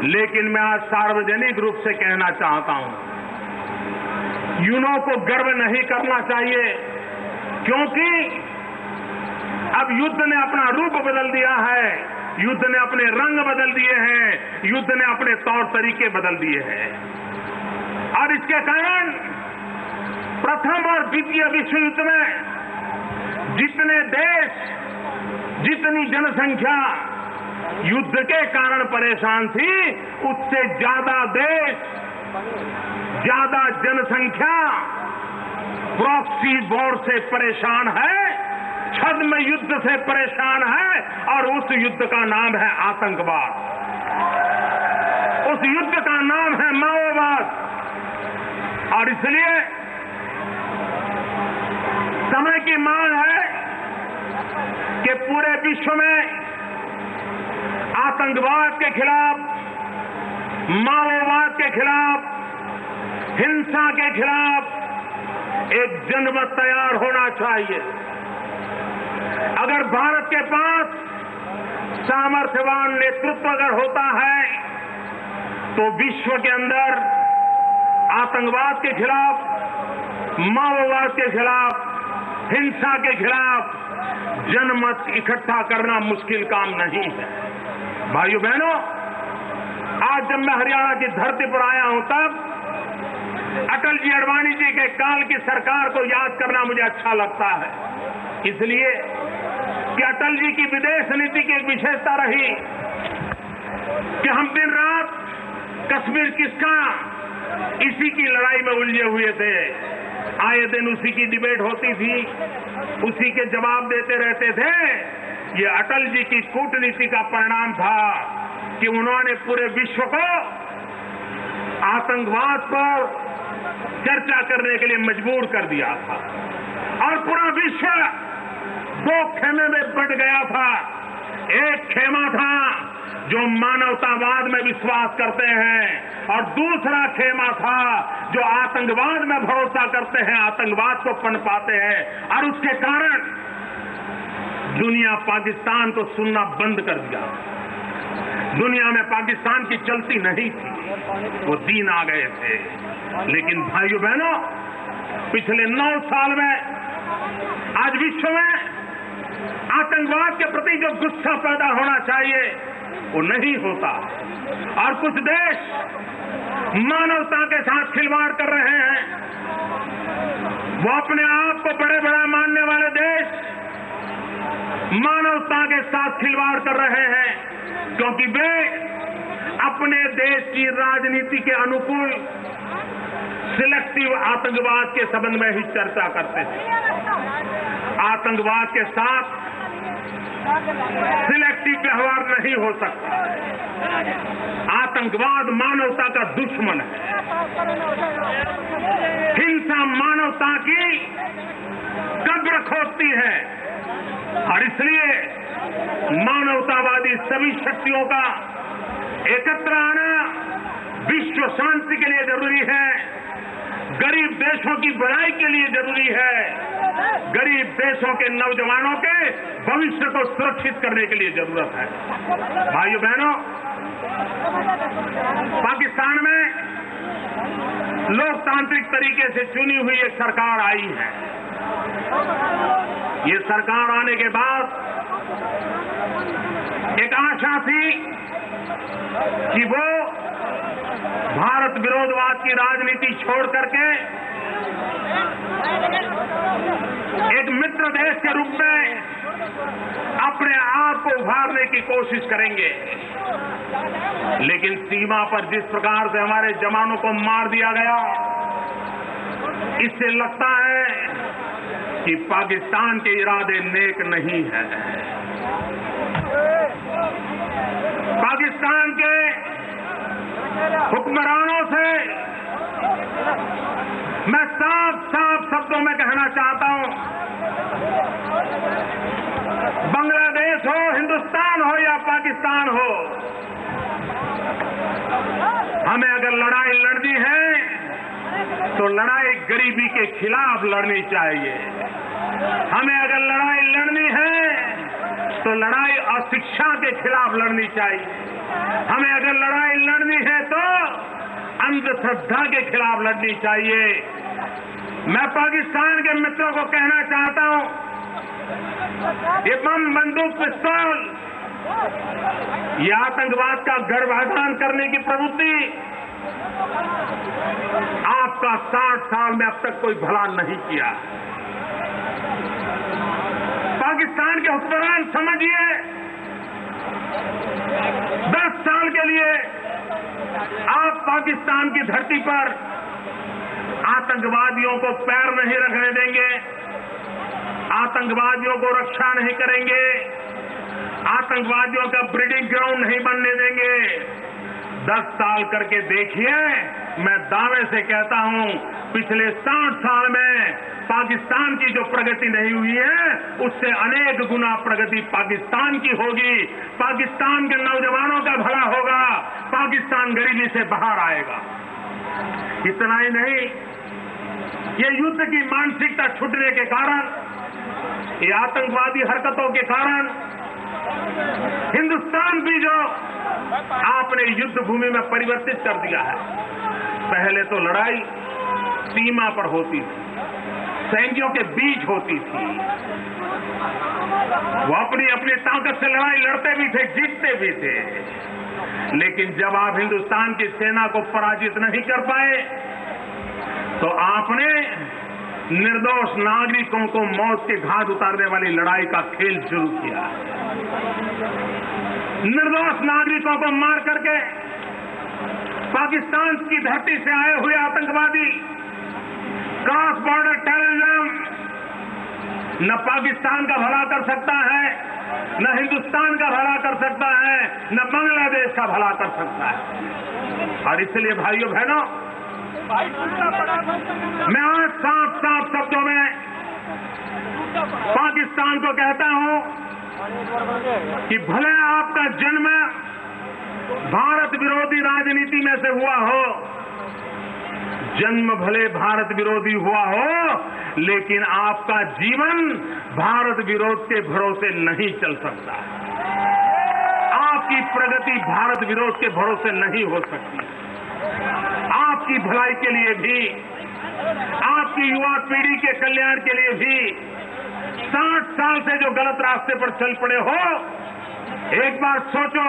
लेकिन मैं आज सार्वजनिक रूप से कहना चाहता हूं, यूएनओ को गर्व नहीं करना चाहिए, क्योंकि अब युद्ध ने अपना रूप बदल दिया है, युद्ध ने अपने रंग बदल दिए हैं, युद्ध ने अपने तौर तरीके बदल दिए हैं। और इसके कारण प्रथम और द्वितीय विश्व युद्ध में जितने देश, जितनी जनसंख्या युद्ध के कारण परेशान थी, उससे ज्यादा देश, ज्यादा जनसंख्या प्रॉक्सी वॉर से परेशान है, छद्म युद्ध से परेशान है, और उस युद्ध का नाम है आतंकवाद, उस युद्ध का नाम है माओवाद। और इसलिए समय की मांग है कि पूरे विश्व में आतंकवाद के खिलाफ, माओवाद के खिलाफ, हिंसा के खिलाफ एक जनमत तैयार होना चाहिए। अगर भारत के पास सामर्थ्यवान नेतृत्व अगर होता है, तो विश्व के अंदर आतंकवाद के खिलाफ, माओवाद के खिलाफ, हिंसा के खिलाफ जनमत इकट्ठा करना मुश्किल काम नहीं है। भाइयों बहनों, आज जब मैं हरियाणा की धरती पर आया हूं, तब अटल जी अडवाणी जी के काल की सरकार को याद करना मुझे अच्छा लगता है, इसलिए कि अटल जी की विदेश नीति की एक विशेषता रही कि हम दिन रात कश्मीर किसका, इसी की लड़ाई में उलझे हुए थे। आए दिन उसी की डिबेट होती थी, उसी के जवाब देते रहते थे। ये अटल जी की कूटनीति का परिणाम था कि उन्होंने पूरे विश्व को आतंकवाद पर चर्चा करने के लिए मजबूर कर दिया था, और पूरा विश्व दो खेमे में बंट गया था। एक खेमा था जो मानवतावाद में विश्वास करते हैं, और दूसरा खेमा था जो आतंकवाद में भरोसा करते हैं, आतंकवाद को पनपाते हैं। और उसके कारण दुनिया पाकिस्तान को सुनना बंद कर दिया। दुनिया में पाकिस्तान की चलती नहीं थी, वो दिन आ गए थे। लेकिन भाइयों बहनों, पिछले 9 साल में आज विश्व में आतंकवाद के प्रति जो गुस्सा पैदा होना चाहिए, वो नहीं होता, और कुछ देश मानवता के साथ खिलवाड़ कर रहे हैं। वो अपने आप को बड़े बड़ा मानने वाले देश मानवता के साथ खिलवाड़ कर रहे हैं, क्योंकि वे अपने देश की राजनीति के अनुकूल सिलेक्टिव आतंकवाद के संबंध में ही चर्चा करते हैं। आतंकवाद के साथ सिलेक्टिव व्यवहार नहीं हो सकता। आतंकवाद मानवता का दुश्मन है। हिंसा मानवता की कब्र खोदती है, और इसलिए मानवतावादी सभी शक्तियों का एकत्र आना विश्व शांति के लिए जरूरी है, गरीब देशों की भलाई के लिए जरूरी है, गरीब देशों के नौजवानों के भविष्य को सुरक्षित करने के लिए जरूरत है। भाइयों बहनों, पाकिस्तान में लोकतांत्रिक तरीके से चुनी हुई एक सरकार आई है। ये सरकार आने के बाद एक आशा थी कि वो भारत विरोधवाद की राजनीति छोड़ करके एक मित्र देश के रूप में अपने आप को उभारने की कोशिश करेंगे। लेकिन सीमा पर जिस प्रकार से हमारे जवानों को मार दिया गया, इससे लगता है कि पाकिस्तान के इरादे नेक नहीं है। पाकिस्तान के हुक्मरानों से मैं साफ साफ शब्दों में कहना चाहता हूं, बांग्लादेश हो, हिंदुस्तान हो या पाकिस्तान हो, हमें अगर लड़ाई लड़नी है तो लड़ाई गरीबी के खिलाफ लड़नी चाहिए। हमें अगर लड़ाई लड़नी है तो लड़ाई अशिक्षा के खिलाफ लड़नी चाहिए। हमें अगर लड़ाई लड़नी है तो अंधश्रद्धा के खिलाफ लड़नी चाहिए। मैं पाकिस्तान के मित्रों को कहना चाहता हूं, ये बम, बंदूक, पिस्तौल, ये आतंकवाद का गर्भाधान करने की प्रवृत्ति आपका 60 साल में अब तक कोई भला नहीं किया। पाकिस्तान के हुक्मरान समझिए, 10 साल के लिए आप पाकिस्तान की धरती पर आतंकवादियों को पैर नहीं रखने देंगे, आतंकवादियों को रक्षा नहीं करेंगे, आतंकवादियों का ब्रीडिंग ग्राउंड नहीं बनने देंगे। 10 साल करके देखिए, मैं दावे से कहता हूं, पिछले 60 साल में पाकिस्तान की जो प्रगति नहीं हुई है, उससे अनेक गुना प्रगति पाकिस्तान की होगी। पाकिस्तान के नौजवानों का भला होगा, पाकिस्तान गरीबी से बाहर आएगा। इतना ही नहीं, ये युद्ध की मानसिकता छूटने के कारण, ये आतंकवादी हरकतों के कारण हिंदुस्तान भी जो आपने युद्ध भूमि में परिवर्तित कर दिया है। पहले तो लड़ाई सीमा पर होती थी, सैनिकों के बीच होती थी, वो अपनी अपनी ताकत से लड़ाई लड़ते भी थे, जीतते भी थे। लेकिन जब आप हिंदुस्तान की सेना को पराजित नहीं कर पाए, तो आपने निर्दोष नागरिकों को मौत के घाट उतारने वाली लड़ाई का खेल शुरू किया। निर्दोष नागरिकों को मार करके पाकिस्तान की धरती से आए हुए आतंकवादी, क्रॉस बॉर्डर टेररिज्म न पाकिस्तान का भला कर सकता है, न हिंदुस्तान का भला कर सकता है, न बांग्लादेश का भला कर सकता है। और इसलिए भाइयों बहनों, मैं आज साफ साफ शब्दों में पाकिस्तान को कहता हूं कि भले आपका जन्म भारत विरोधी राजनीति में से हुआ हो, जन्म भले भारत विरोधी हुआ हो, लेकिन आपका जीवन भारत विरोध के भरोसे नहीं चल सकता। आपकी प्रगति भारत विरोध के भरोसे नहीं हो सकती। आपकी भलाई के लिए भी, आपकी युवा पीढ़ी के कल्याण के लिए भी 60 साल से जो गलत रास्ते पर चल पड़े हो, एक बार सोचो,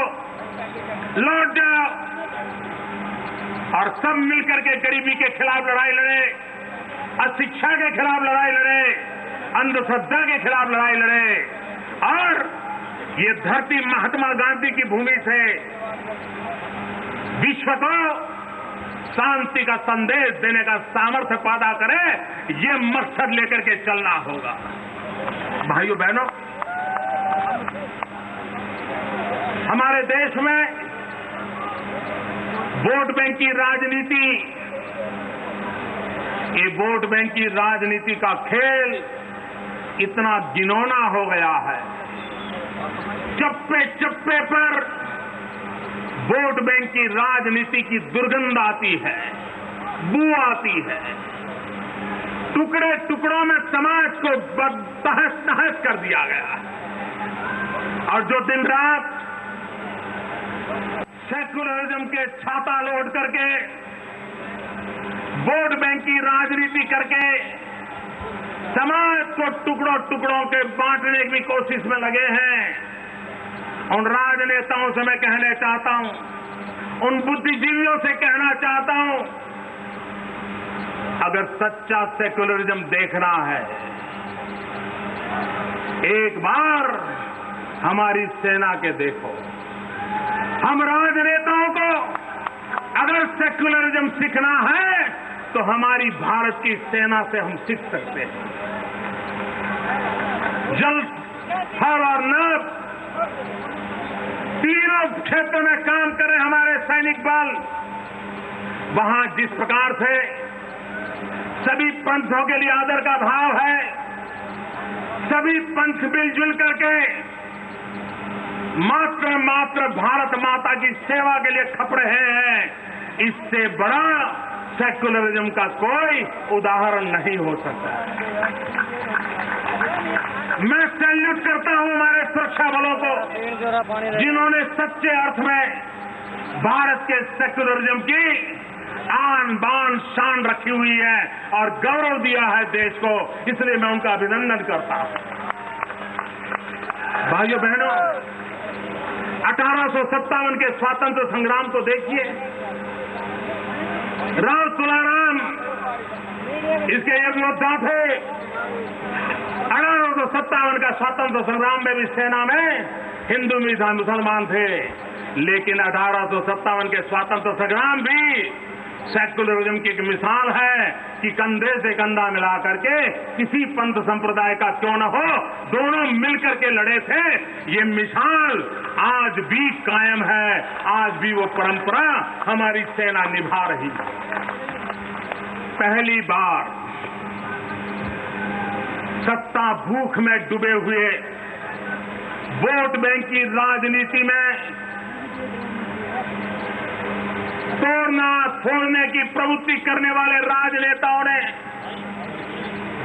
लौट जाओ और सब मिलकर के गरीबी के खिलाफ लड़ाई लड़े, अशिक्षा के खिलाफ लड़ाई लड़े, अंधश्रद्धा के खिलाफ लड़ाई लड़े और ये धरती महात्मा गांधी की भूमि से विश्व को शांति का संदेश देने का सामर्थ्य पैदा करे, ये मकसद लेकर के चलना होगा। भाइयों बहनों, हमारे देश में वोट बैंक की राजनीति, ये वोट बैंक की राजनीति का खेल इतना घिनौना हो गया है। चप्पे चप्पे पर वोट बैंक की राजनीति की दुर्गंध आती है, बू आती है। टुकड़े टुकड़ों में समाज को तहस नहस कर दिया गया है। और जो दिन रात सेक्युलरिज्म के छाता लोड करके वोट बैंक की राजनीति करके समाज को टुकड़ों टुकड़ों के बांटने की कोशिश में लगे हैं। उन राजनेताओं से मैं कहना चाहता हूं, उन बुद्धिजीवियों से कहना चाहता हूं, अगर सच्चा सेक्युलरिज्म देखना है, एक बार हमारी सेना के देखो। हम राजनेताओं को अगर सेक्युलरिज्म सीखना है तो हमारी भारत की सेना से हम सीख सकते हैं। जल, थल और नभ तीनों क्षेत्रों में काम करें हमारे सैनिक बल। वहां जिस प्रकार से सभी पंथों के लिए आदर का भाव है, सभी पंथ मिलजुल करके मात्र भारत माता की सेवा के लिए खप रहे हैं, इससे बड़ा सेक्युलरिज्म का कोई उदाहरण नहीं हो सकता। मैं सैल्यूट करता हूं हमारे सुरक्षा बलों को, जिन्होंने सच्चे अर्थ में भारत के सेक्युलरिज्म की आन बान शान रखी हुई है और गौरव दिया है देश को, इसलिए मैं उनका अभिनंदन करता हूं। भाइयों बहनों, 1857 के स्वातंत्र संग्राम को देखिए। राव तुलाराम इसके एक योद्धा थे। 1857 का स्वतंत्र संग्राम में भी सेना में हिंदू मुसलमान थे, लेकिन 1857 के स्वतंत्र संग्राम भी सेक्युलरिज्म की एक मिसाल है कि कंधे से कंधा मिला करके किसी पंथ संप्रदाय का क्यों न हो, दोनों मिलकर के लड़े थे। ये मिसाल आज भी कायम है, आज भी वो परंपरा हमारी सेना निभा रही है। पहली बार सत्ता भूख में डूबे हुए वोट बैंक की राजनीति में तोड़ना फोड़ने की प्रवृत्ति करने वाले राजनेताओं ने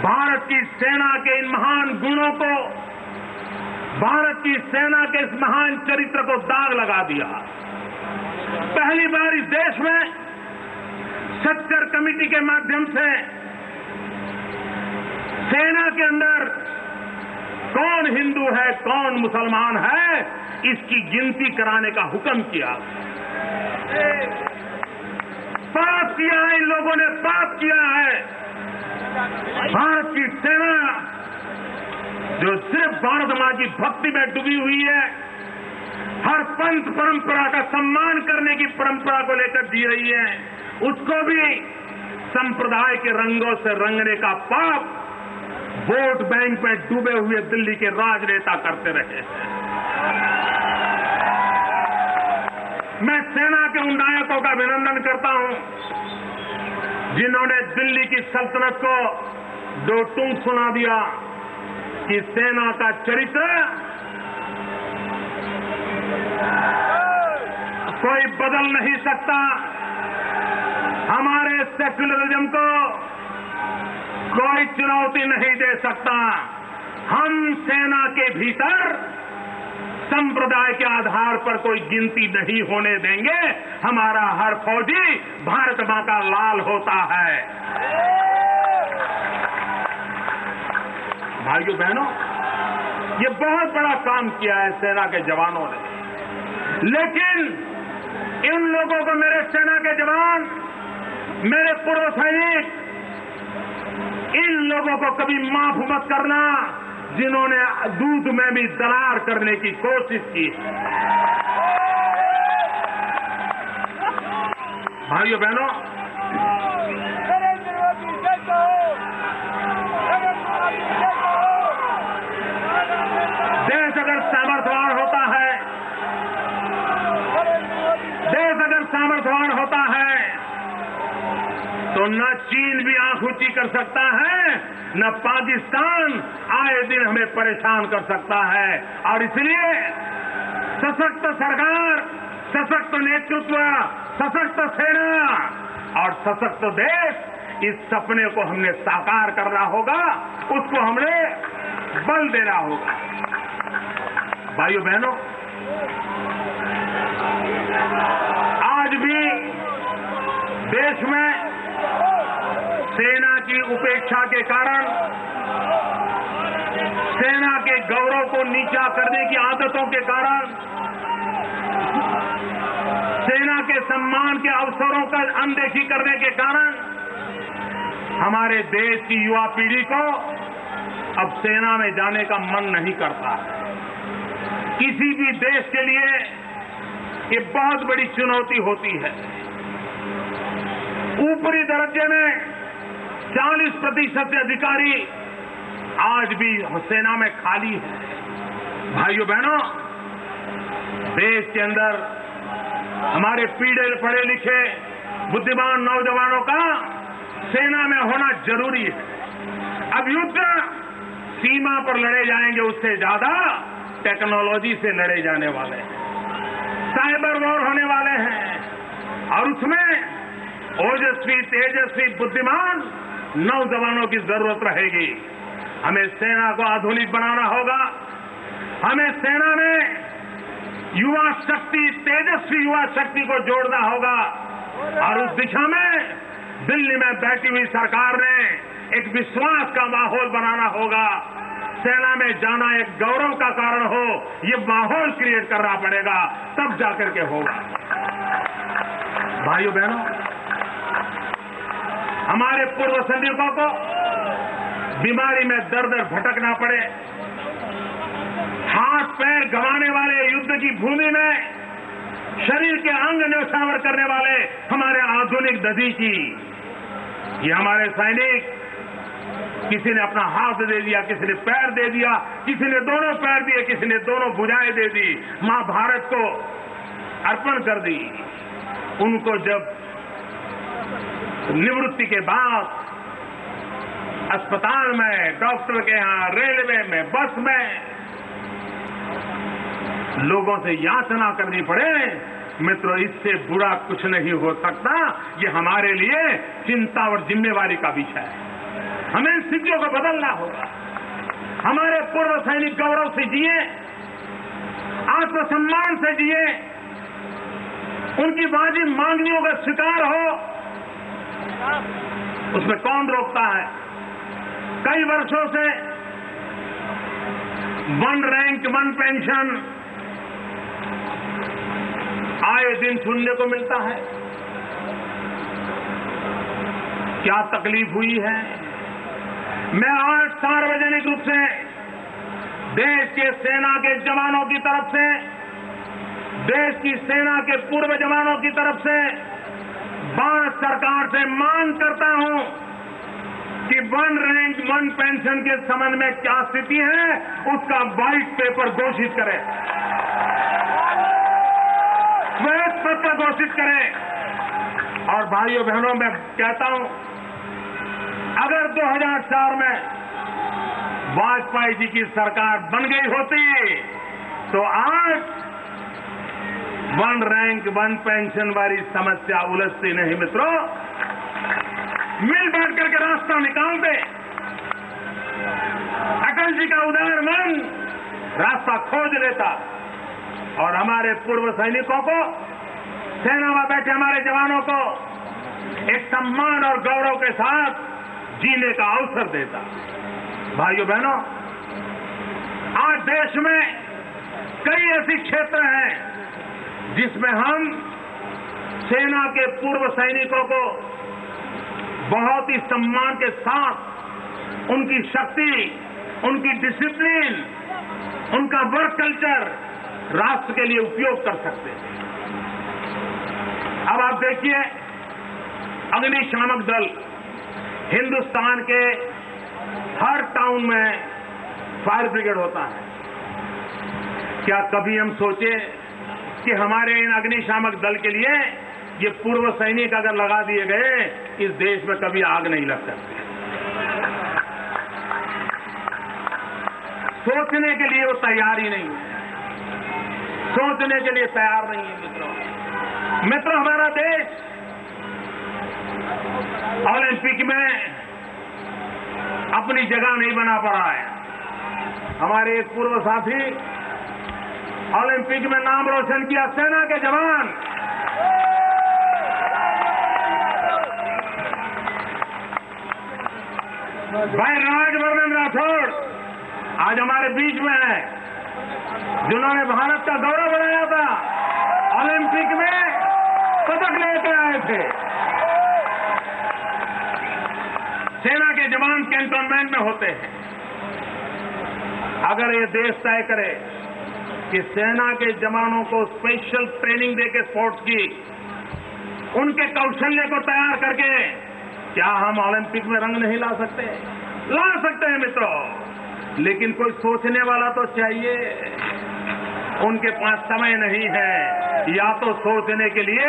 भारत की सेना के इन महान गुणों को, भारत की सेना के इस महान चरित्र को दाग लगा दिया। पहली बार इस देश में सच्चर कमेटी के माध्यम से सेना के अंदर कौन हिंदू है कौन मुसलमान है इसकी गिनती कराने का हुक्म किया। पाप किया है, इन लोगों ने पाप किया है। भारत की सेना जो सिर्फ भारत मां की भक्ति में डूबी हुई है, हर पंथ परंपरा का सम्मान करने की परंपरा को लेकर जी रही है, उसको भी संप्रदाय के रंगों से रंगने का पाप वोट बैंक में डूबे हुए दिल्ली के राजनेता करते रहे हैं। मैं सेना के उन नायकों का अभिनंदन करता हूं जिन्होंने दिल्ली की सल्तनत को दो टूक सुना दिया कि सेना का चरित्र कोई बदल नहीं सकता, हमारे सेक्युलरिज्म को कोई चुनौती नहीं दे सकता। हम सेना के भीतर संप्रदाय के आधार पर कोई गिनती नहीं होने देंगे। हमारा हर फौजी भारत मां का लाल होता है। भाइयों बहनों, ये बहुत बड़ा काम किया है सेना के जवानों ने, लेकिन इन लोगों को, मेरे सेना के जवान, मेरे पूर्व सैनिक, इन लोगों को कभी माफ मत करना जिन्होंने दूध में भी दरार करने की कोशिश की। भाइयों बहनों, देश अगर सामर्थ्यवान होता है, देश अगर सामर्थ्यवान होता है तो न चीन भी आंख ऊंची कर सकता है, न पाकिस्तान आए दिन हमें परेशान कर सकता है। और इसलिए सशक्त सरकार, सशक्त नेतृत्व, सशक्त सेना और सशक्त देश, इस सपने को हमने साकार करना होगा, उसको हमने बल देना होगा। भाइयों बहनों, आज भी देश में सेना की उपेक्षा के कारण, सेना के गौरव को नीचा करने की आदतों के कारण, सेना के सम्मान के अवसरों का अनदेखी करने के कारण हमारे देश की युवा पीढ़ी को अब सेना में जाने का मन नहीं करता। किसी भी देश के लिए ये बहुत बड़ी चुनौती होती है। ऊपरी दर्जे में 40% से अधिकारी आज भी सेना में खाली है। भाइयों बहनों, देश के अंदर हमारे पढ़े लिखे बुद्धिमान नौजवानों का सेना में होना जरूरी है। अब युद्ध सीमा पर लड़े जाएंगे, उससे ज्यादा टेक्नोलॉजी से लड़े जाने वाले हैं, साइबर वॉर होने वाले हैं और उसमें ओजस्वी, तेजस्वी, बुद्धिमान नौजवानों की जरूरत रहेगी। हमें सेना को आधुनिक बनाना होगा। हमें सेना में युवा शक्ति, तेजस्वी युवा शक्ति को जोड़ना होगा और उस दिशा में दिल्ली में बैठी हुई सरकार ने एक विश्वास का माहौल बनाना होगा। सेना में जाना एक गौरव का कारण हो, ये माहौल क्रिएट करना पड़ेगा, तब जाकर के होगा। भाइयों बहनों, हमारे पूर्व सैनिकों को बीमारी में दर-दर भटकना पड़े, हाथ पैर गंवाने वाले युद्ध की भूमि में शरीर के अंग न्यौछावर करने वाले हमारे आधुनिक दधीची, ये हमारे सैनिक, किसी ने अपना हाथ दे दिया, किसी ने पैर दे दिया, किसी ने दोनों पैर दिए, किसी ने दोनों भुजाएं दे दी, मां भारत को अर्पण कर दी। उनको जब निवृत्ति के बाद अस्पताल में, डॉक्टर के यहां, रेलवे में, बस में लोगों से याचना करनी पड़े, मित्रों, इससे बुरा कुछ नहीं हो सकता। ये हमारे लिए चिंता और जिम्मेवारी का विषय है। हमें इन स्थितियों को बदलना होगा। हमारे पूर्व सैनिक गौरव से जिए, आत्मसम्मान से जिए, उनकी वाजिब मांगनियों का शिकार हो, उसमें कौन रोकता है? कई वर्षों से 1 रैंक 1 पेंशन आए दिन सुनने को मिलता है। क्या तकलीफ हुई है? मैं आज सार्वजनिक रूप से देश के सेना के जवानों की तरफ से, देश की सेना के पूर्व जवानों की तरफ से भारत सरकार से मांग करता हूं कि 1 रैंक 1 पेंशन के संबंध में क्या स्थिति है, उसका व्हाइट पेपर घोषित करें, श्वेत पत्र घोषित करें। और भाइयों बहनों, मैं कहता हूं, अगर 2004 में वाजपेयी जी की सरकार बन गई होती तो आज 1 रैंक 1 पेंशन वाली समस्या उलझती नहीं। मित्रों, मिल बैठ करके रास्ता निकालते, अटल जी का उदार मन रास्ता खोज लेता और हमारे पूर्व सैनिकों को, सेना में बैठे हमारे जवानों को एक सम्मान और गौरव के साथ जीने का अवसर देता। भाइयों बहनों, आज देश में कई ऐसे क्षेत्र हैं जिसमें हम सेना के पूर्व सैनिकों को बहुत ही सम्मान के साथ उनकी शक्ति, उनकी डिसिप्लिन, उनका वर्क कल्चर राष्ट्र के लिए उपयोग कर सकते हैं। अब आप देखिए, अग्निशामक दल, हिंदुस्तान के हर टाउन में फायर ब्रिगेड होता है। क्या कभी हम सोचे कि हमारे इन अग्निशामक दल के लिए ये पूर्व सैनिक अगर लगा दिए गए, इस देश में कभी आग नहीं लग सकती? सोचने के लिए वो तैयार ही नहीं है, सोचने के लिए तैयार नहीं है। मित्रों, हमारा देश ओलंपिक में अपनी जगह नहीं बना पड़ा है। हमारे एक पूर्व साथी ओलंपिक में नाम रोशन किया, सेना के जवान। भाई राजवर्धन राठौड़ आज हमारे बीच में है, जिन्होंने भारत का गौरव बढ़ाया था, ओलंपिक में पदक लेकर आए थे। सेना के जवान कैंटोनमेंट में होते हैं। अगर ये देश तय करे कि सेना के जवानों को स्पेशल ट्रेनिंग देके स्पोर्ट्स की, उनके कौशल्य को तैयार करके, क्या हम ओलंपिक में रंग नहीं ला सकते? ला सकते हैं मित्रों, लेकिन कोई सोचने वाला तो चाहिए। उनके पास समय नहीं है, या तो सोचने के लिए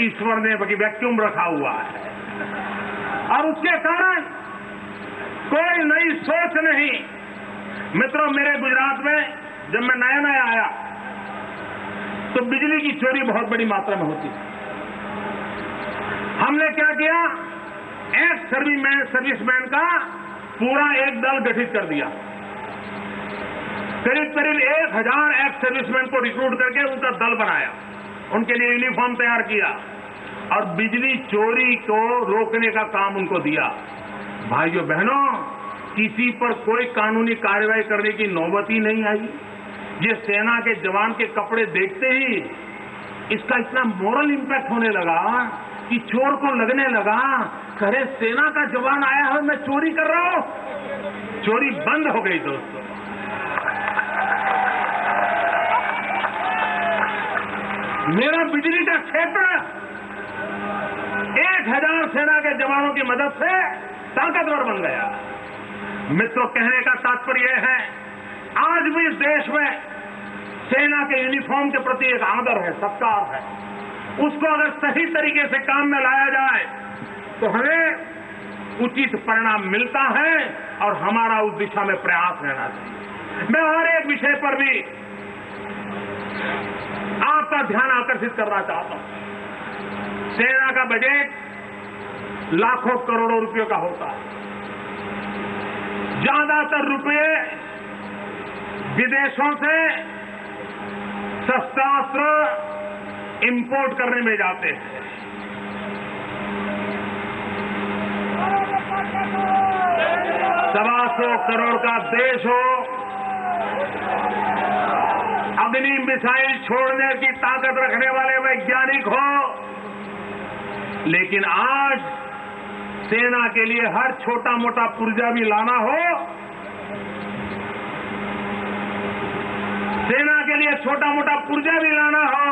ईश्वर ने वैक्यूम रखा हुआ है और उसके कारण कोई नई सोच नहीं। मित्रों, मेरे गुजरात में जब मैं नया नया आया तो बिजली की चोरी बहुत बड़ी मात्रा में होती थी। हमने क्या किया, एक सर्विसमैन का पूरा एक दल गठित कर दिया। करीब करीब 1000 एक्स सर्विसमैन को रिक्रूट करके उनका दल बनाया, उनके लिए यूनिफॉर्म तैयार किया और बिजली चोरी को रोकने का काम उनको दिया। भाइयों बहनों, किसी पर कोई कानूनी कार्रवाई करने की नौबत ही नहीं आई। ये सेना के जवान के कपड़े देखते ही इसका इतना मोरल इंपैक्ट होने लगा कि चोर को लगने लगा, अरे सेना का जवान आया है, मैं चोरी कर रहा हूं। चोरी बंद हो गई दोस्तों। मेरा बिजली का क्षेत्र 1000 सेना के जवानों की मदद से ताकतवर बन गया। मित्रों, कहने का तात्पर्य है, आज भी इस देश में सेना के यूनिफॉर्म के प्रति एक आदर है, सत्कार है। उसको अगर सही तरीके से काम में लाया जाए तो हमें उचित परिणाम मिलता है और हमारा उस दिशा में प्रयास रहना चाहिए। मैं और एक विषय पर भी आपका ध्यान आकर्षित करना चाहता हूं। सेना का बजट लाखों करोड़ों रुपयों का होता है। ज्यादातर रुपये विदेशों से शस्त्रास्त्र इंपोर्ट करने में जाते हैं। 125 करोड़ का देश हो, अग्नि मिसाइल छोड़ने की ताकत रखने वाले वैज्ञानिक हो, लेकिन आज सेना के लिए हर छोटा मोटा पुर्जा भी लाना हो, सेना के लिए छोटा मोटा पुर्जा भी लाना हो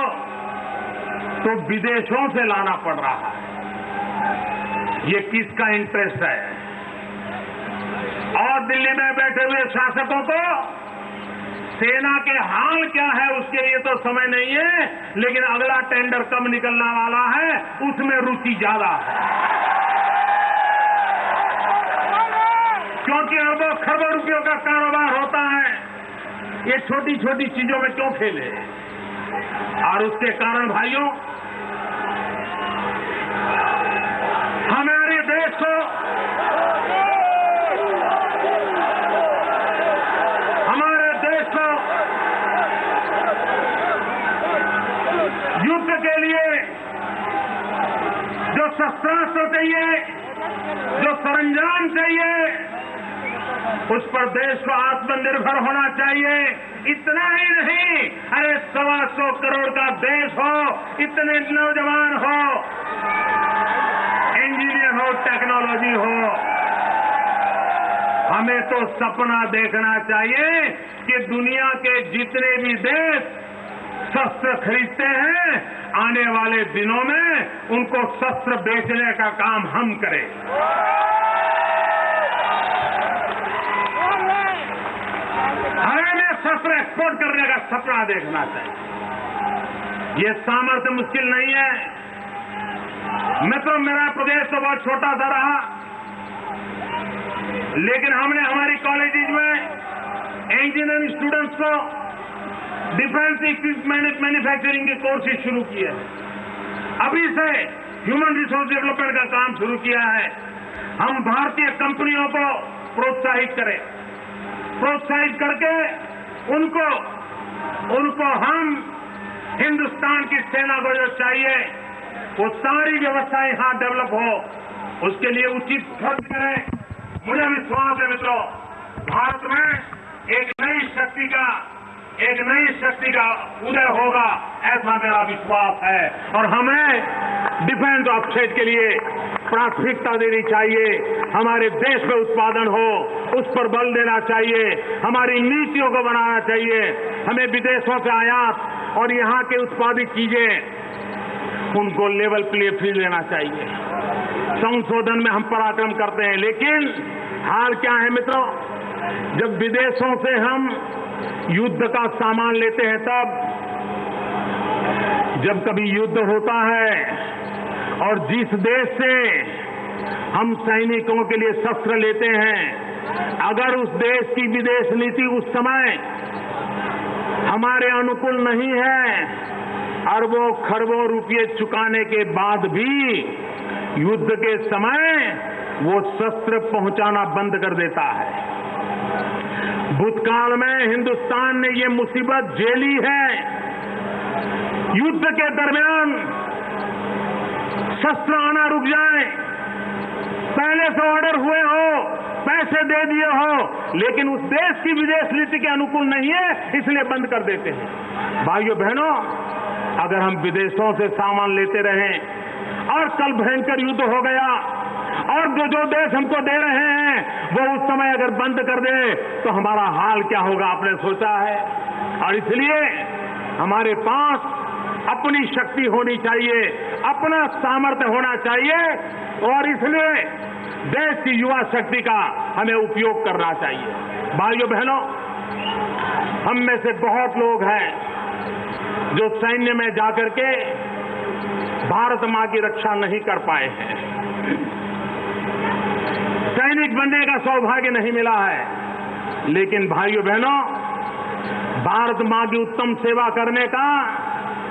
तो विदेशों से लाना पड़ रहा है। ये किसका इंटरेस्ट है? और दिल्ली में बैठे हुए शासकों को सेना के हाल क्या है उसके लिए तो समय नहीं है, लेकिन अगला टेंडर कब निकलने वाला है उसमें रुचि ज्यादा है। क्योंकि अरबों खरबों रुपयों का कारोबार होता है, ये छोटी छोटी चीजों में क्यों खेले? और उसके कारण भाइयों, हमारे देश को युद्ध के लिए जो शस्त्रास्त्र चाहिए, जो सरंजाम चाहिए, उस पर देश को आत्मनिर्भर होना चाहिए। इतना ही नहीं, अरे 125 करोड़ का देश हो, इतने नौजवान हो, इंजीनियर हो, टेक्नोलॉजी हो, हमें तो सपना देखना चाहिए कि दुनिया के जितने भी देश शस्त्र खरीदते हैं, आने वाले दिनों में उनको शस्त्र बेचने का काम हम करें। हमें शस्त्र एक्सपोर्ट करने का सपना देखना चाहिए। ये सामर्थ्य मुश्किल नहीं है। मित्रों, मेरा प्रदेश तो बहुत छोटा सा रहा, लेकिन हमने हमारी कॉलेजेज में इंजीनियरिंग स्टूडेंट्स को डिफेंस इक्विपमेंट मैन्युफैक्चरिंग के कोर्सेज शुरू किए हैं। अभी से ह्यूमन रिसोर्स डेवलपमेंट का काम शुरू किया है। हम भारतीय कंपनियों को प्रोत्साहित करें, प्रोत्साहित करके उनको हम हिंदुस्तान की सेना को जो चाहिए वो सारी व्यवस्थाएं यहां डेवलप हो, उसके लिए उचित खर्च करें, मुझे विश्वास है मित्रों, भारत में एक नई शक्ति का उदय होगा, ऐसा मेरा विश्वास है। और हमें डिफेंस ऑफसेट के लिए प्राथमिकता देनी चाहिए। हमारे देश में उत्पादन हो, उस पर बल देना चाहिए। हमारी नीतियों को बनाना चाहिए। हमें विदेशों से आयात और यहाँ के उत्पादित चीजें उनको लेवल प्ले फील्ड देना चाहिए। संशोधन में हम पराक्रम करते हैं, लेकिन हाल क्या है मित्रों, जब विदेशों से हम युद्ध का सामान लेते हैं, तब जब कभी युद्ध होता है और जिस देश से हम सैनिकों के लिए शस्त्र लेते हैं, अगर उस देश की विदेश नीति उस समय हमारे अनुकूल नहीं है, अरबों खरबों रुपये चुकाने के बाद भी युद्ध के समय वो शस्त्र पहुंचाना बंद कर देता है। भूतकाल में हिंदुस्तान ने ये मुसीबत झेली है। युद्ध के दरमियान शस्त्र आना रुक जाए, पहले से ऑर्डर हुए हो, पैसे दे दिए हो, लेकिन उस देश की विदेश नीति के अनुकूल नहीं है, इसलिए बंद कर देते हैं। भाइयों बहनों, अगर हम विदेशों से सामान लेते रहें और कल भयंकर युद्ध हो गया और जो देश हमको दे रहे हैं वो उस समय अगर बंद कर दे तो हमारा हाल क्या होगा, आपने सोचा है? और इसलिए हमारे पास अपनी शक्ति होनी चाहिए, अपना सामर्थ्य होना चाहिए, और इसलिए देश की युवा शक्ति का हमें उपयोग करना चाहिए। भाइयों बहनों, हम में से बहुत लोग हैं जो सैन्य में जाकर के भारत मां की रक्षा नहीं कर पाए हैं, सैनिक बनने का सौभाग्य नहीं मिला है। लेकिन भाइयों बहनों, भारत मां की उत्तम सेवा करने का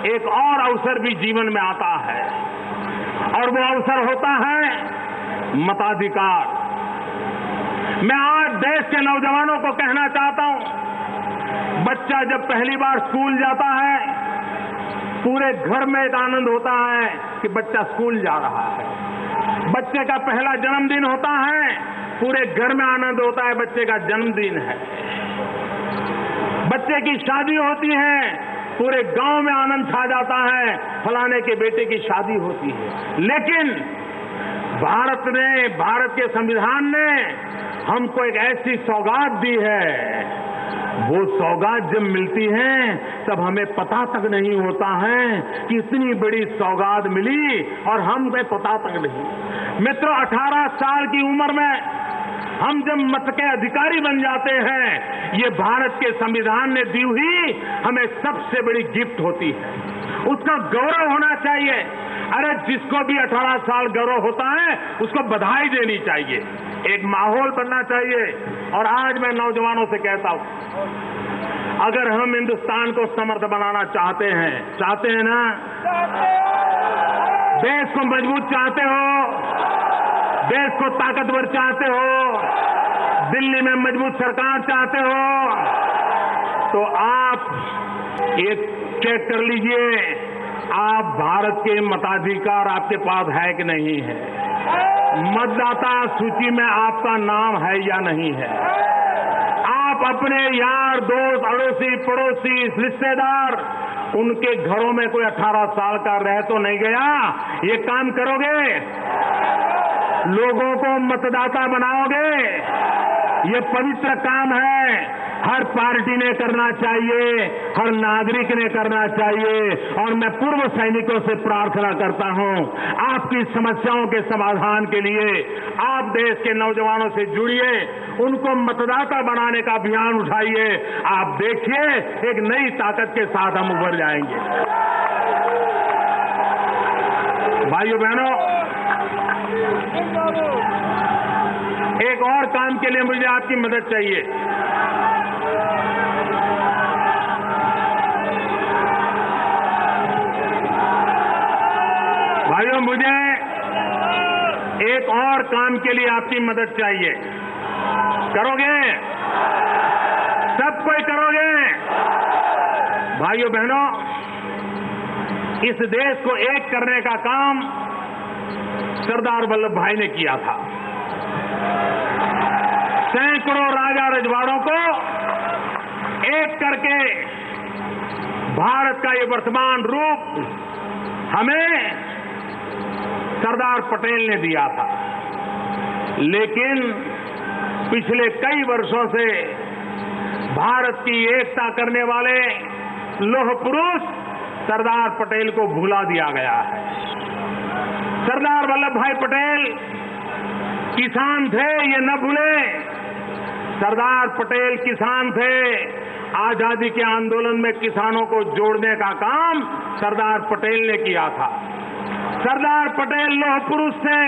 एक और अवसर भी जीवन में आता है, और वो अवसर होता है मताधिकार। मैं आज देश के नौजवानों को कहना चाहता हूं, बच्चा जब पहली बार स्कूल जाता है, पूरे घर में एक आनंद होता है कि बच्चा स्कूल जा रहा है। बच्चे का पहला जन्मदिन होता है, पूरे घर में आनंद होता है, बच्चे का जन्मदिन है। बच्चे की शादी होती है, पूरे गांव में आनंद छा जाता है, फलाने के बेटे की शादी होती है। लेकिन भारत के संविधान ने हमको एक ऐसी सौगात दी है, वो सौगात जब मिलती है तब हमें पता तक नहीं होता है कि इतनी बड़ी सौगात मिली और हमें पता तक नहीं। मित्रों, 18 साल की उम्र में हम जब मत के अधिकारी बन जाते हैं, ये भारत के संविधान ने दी हुई हमें सबसे बड़ी गिफ्ट होती है, उसका गौरव होना चाहिए। अरे जिसको भी 18 साल गौरव होता है उसको बधाई देनी चाहिए, एक माहौल बनना चाहिए। और आज मैं नौजवानों से कहता हूं, अगर हम हिंदुस्तान को समर्थ बनाना चाहते हैं ना, देश को मजबूत चाहते हो, देश को ताकतवर चाहते हो, दिल्ली में मजबूत सरकार चाहते हो, तो आप एक चेक कर लीजिए, आप भारत के मताधिकार आपके पास है कि नहीं है, मतदाता सूची में आपका नाम है या नहीं है, आप अपने यार दोस्त अड़ोसी पड़ोसी रिश्तेदार उनके घरों में कोई 18 साल का रह तो नहीं गया, ये काम करोगे, लोगों को मतदाता बनाओगे, ये पवित्र काम है, हर पार्टी ने करना चाहिए, हर नागरिक ने करना चाहिए। और मैं पूर्व सैनिकों से प्रार्थना करता हूं, आपकी समस्याओं के समाधान के लिए आप देश के नौजवानों से जुड़िए, उनको मतदाता बनाने का अभियान उठाइए। आप देखिए, एक नई ताकत के साथ हम उभर जाएंगे। भाइयों बहनों, एक और काम के लिए मुझे आपकी मदद चाहिए। भाइयों, मुझे एक और काम के लिए आपकी मदद चाहिए। करोगे? सब कोई करोगे? भाइयों बहनों, इस देश को एक करने का काम सरदार वल्लभ भाई ने किया था। सैकड़ों राजा रजवाड़ों को एक करके भारत का ये वर्तमान रूप हमें सरदार पटेल ने दिया था। लेकिन पिछले कई वर्षों से भारत की एकता करने वाले लौह पुरुष सरदार पटेल को भुला दिया गया है। सरदार वल्लभ भाई पटेल किसान थे, ये न भूले। सरदार पटेल किसान थे। आजादी के आंदोलन में किसानों को जोड़ने का काम सरदार पटेल ने किया था। सरदार पटेल लौह पुरुष थे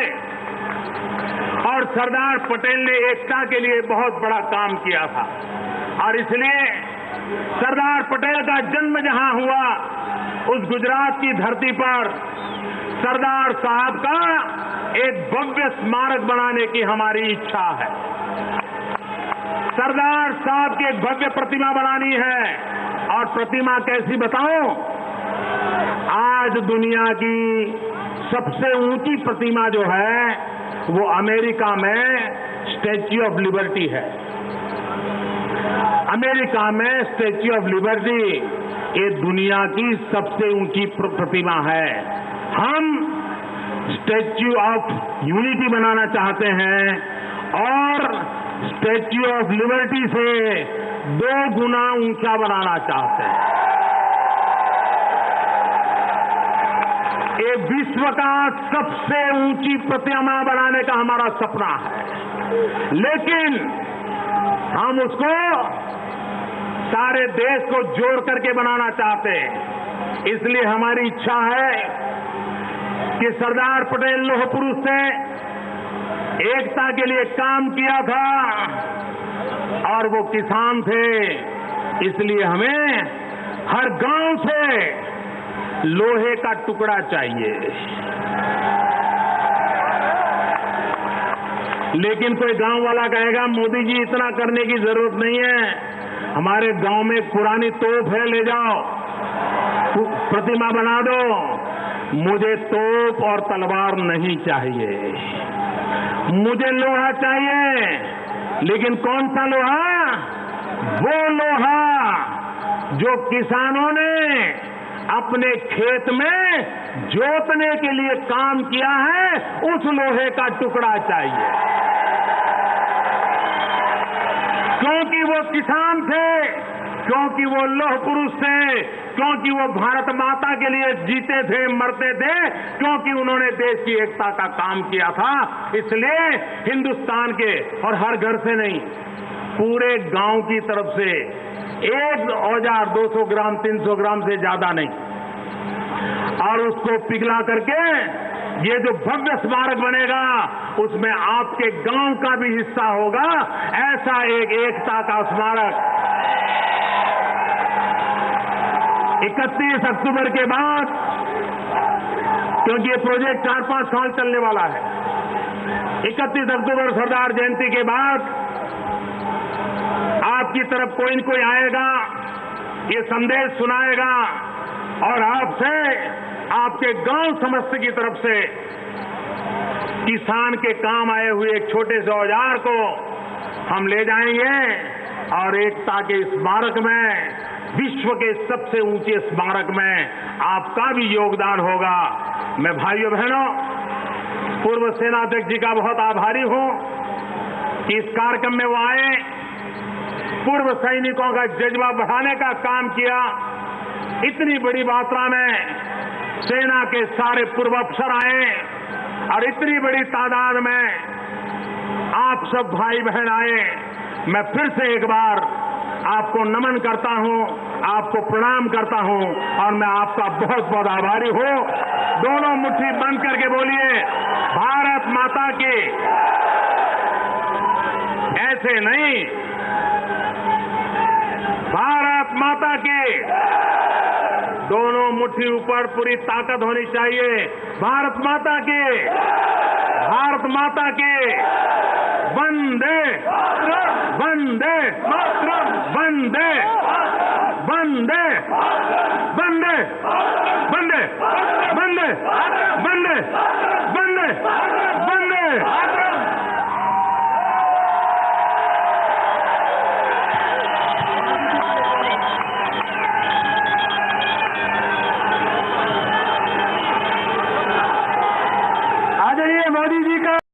और सरदार पटेल ने एकता के लिए बहुत बड़ा काम किया था। और इसलिए सरदार पटेल का जन्म जहां हुआ, उस गुजरात की धरती पर सरदार साहब का एक भव्य स्मारक बनाने की हमारी इच्छा है। सरदार साहब की एक भव्य प्रतिमा बनानी है। और प्रतिमा कैसी बताऊं? आज दुनिया की सबसे ऊंची प्रतिमा जो है वो अमेरिका में स्टैच्यू ऑफ लिबर्टी है। अमेरिका में स्टैच्यू ऑफ लिबर्टी ये दुनिया की सबसे ऊंची प्रतिमा है। हम स्टैच्यू ऑफ यूनिटी बनाना चाहते हैं और स्टैच्यू ऑफ लिबर्टी से 2 गुना ऊंचा बनाना चाहते हैं। ये विश्व का सबसे ऊंची प्रतिमा बनाने का हमारा सपना है। लेकिन हम उसको सारे देश को जोड़ करके बनाना चाहते हैं। इसलिए हमारी इच्छा है कि सरदार पटेल लौह पुरुष ने एकता के लिए काम किया था और वो किसान थे। इसलिए हमें हर गांव से लोहे का टुकड़ा चाहिए। लेकिन कोई गांव वाला कहेगा मोदी जी इतना करने की जरूरत नहीं है, हमारे गांव में पुरानी तोप है, ले जाओ प्रतिमा बना दो। मुझे तोप और तलवार नहीं चाहिए, मुझे लोहा चाहिए। लेकिन कौन सा लोहा? वो लोहा जो किसानों ने अपने खेत में जोतने के लिए काम किया है, उस लोहे का टुकड़ा चाहिए। क्योंकि वो किसान थे, क्योंकि वो लौह पुरुष थे, क्योंकि वो भारत माता के लिए जीते थे, मरते थे, क्योंकि उन्होंने देश की एकता का काम किया था। इसलिए हिंदुस्तान के, और हर घर से नहीं, पूरे गांव की तरफ से एक औजार 200 ग्राम 300 ग्राम से ज्यादा नहीं, और उसको पिघला करके ये जो भव्य स्मारक बनेगा उसमें आपके गांव का भी हिस्सा होगा। ऐसा एक एकता का स्मारक 31 अक्टूबर के बाद, क्योंकि ये प्रोजेक्ट 4-5 साल चलने वाला है, 31 अक्टूबर सरदार जयंती के बाद आपकी तरफ कोई न कोई आएगा, ये संदेश सुनाएगा और आपसे, आपके गांव समस्त की तरफ से किसान के काम आए हुए एक छोटे से औजार को हम ले जाएंगे और एकता के स्मारक में, विश्व के सबसे ऊंचे स्मारक में आपका भी योगदान होगा। मैं भाइयों बहनों, पूर्व सेनाध्यक्ष जी का बहुत आभारी हूं कि इस कार्यक्रम में वो आए, पूर्व सैनिकों का जज्बा बढ़ाने का काम किया। इतनी बड़ी मात्रा में सेना के सारे पूर्व अफसर आए और इतनी बड़ी तादाद में आप सब भाई बहन आए। मैं फिर से एक बार आपको नमन करता हूं, आपको प्रणाम करता हूं और मैं आपका बहुत बहुत आभारी हूं। दोनों मुट्ठी बंद करके बोलिए, भारत माता की। ऐसे नहीं, भारत माता की। दोनों मुट्ठी ऊपर, पूरी ताकत होनी चाहिए। भारत माता की, भारत माता की। वंदे वंदे वंदे वंदे वंदे वंदे वंदे वंदे वंदे वंदे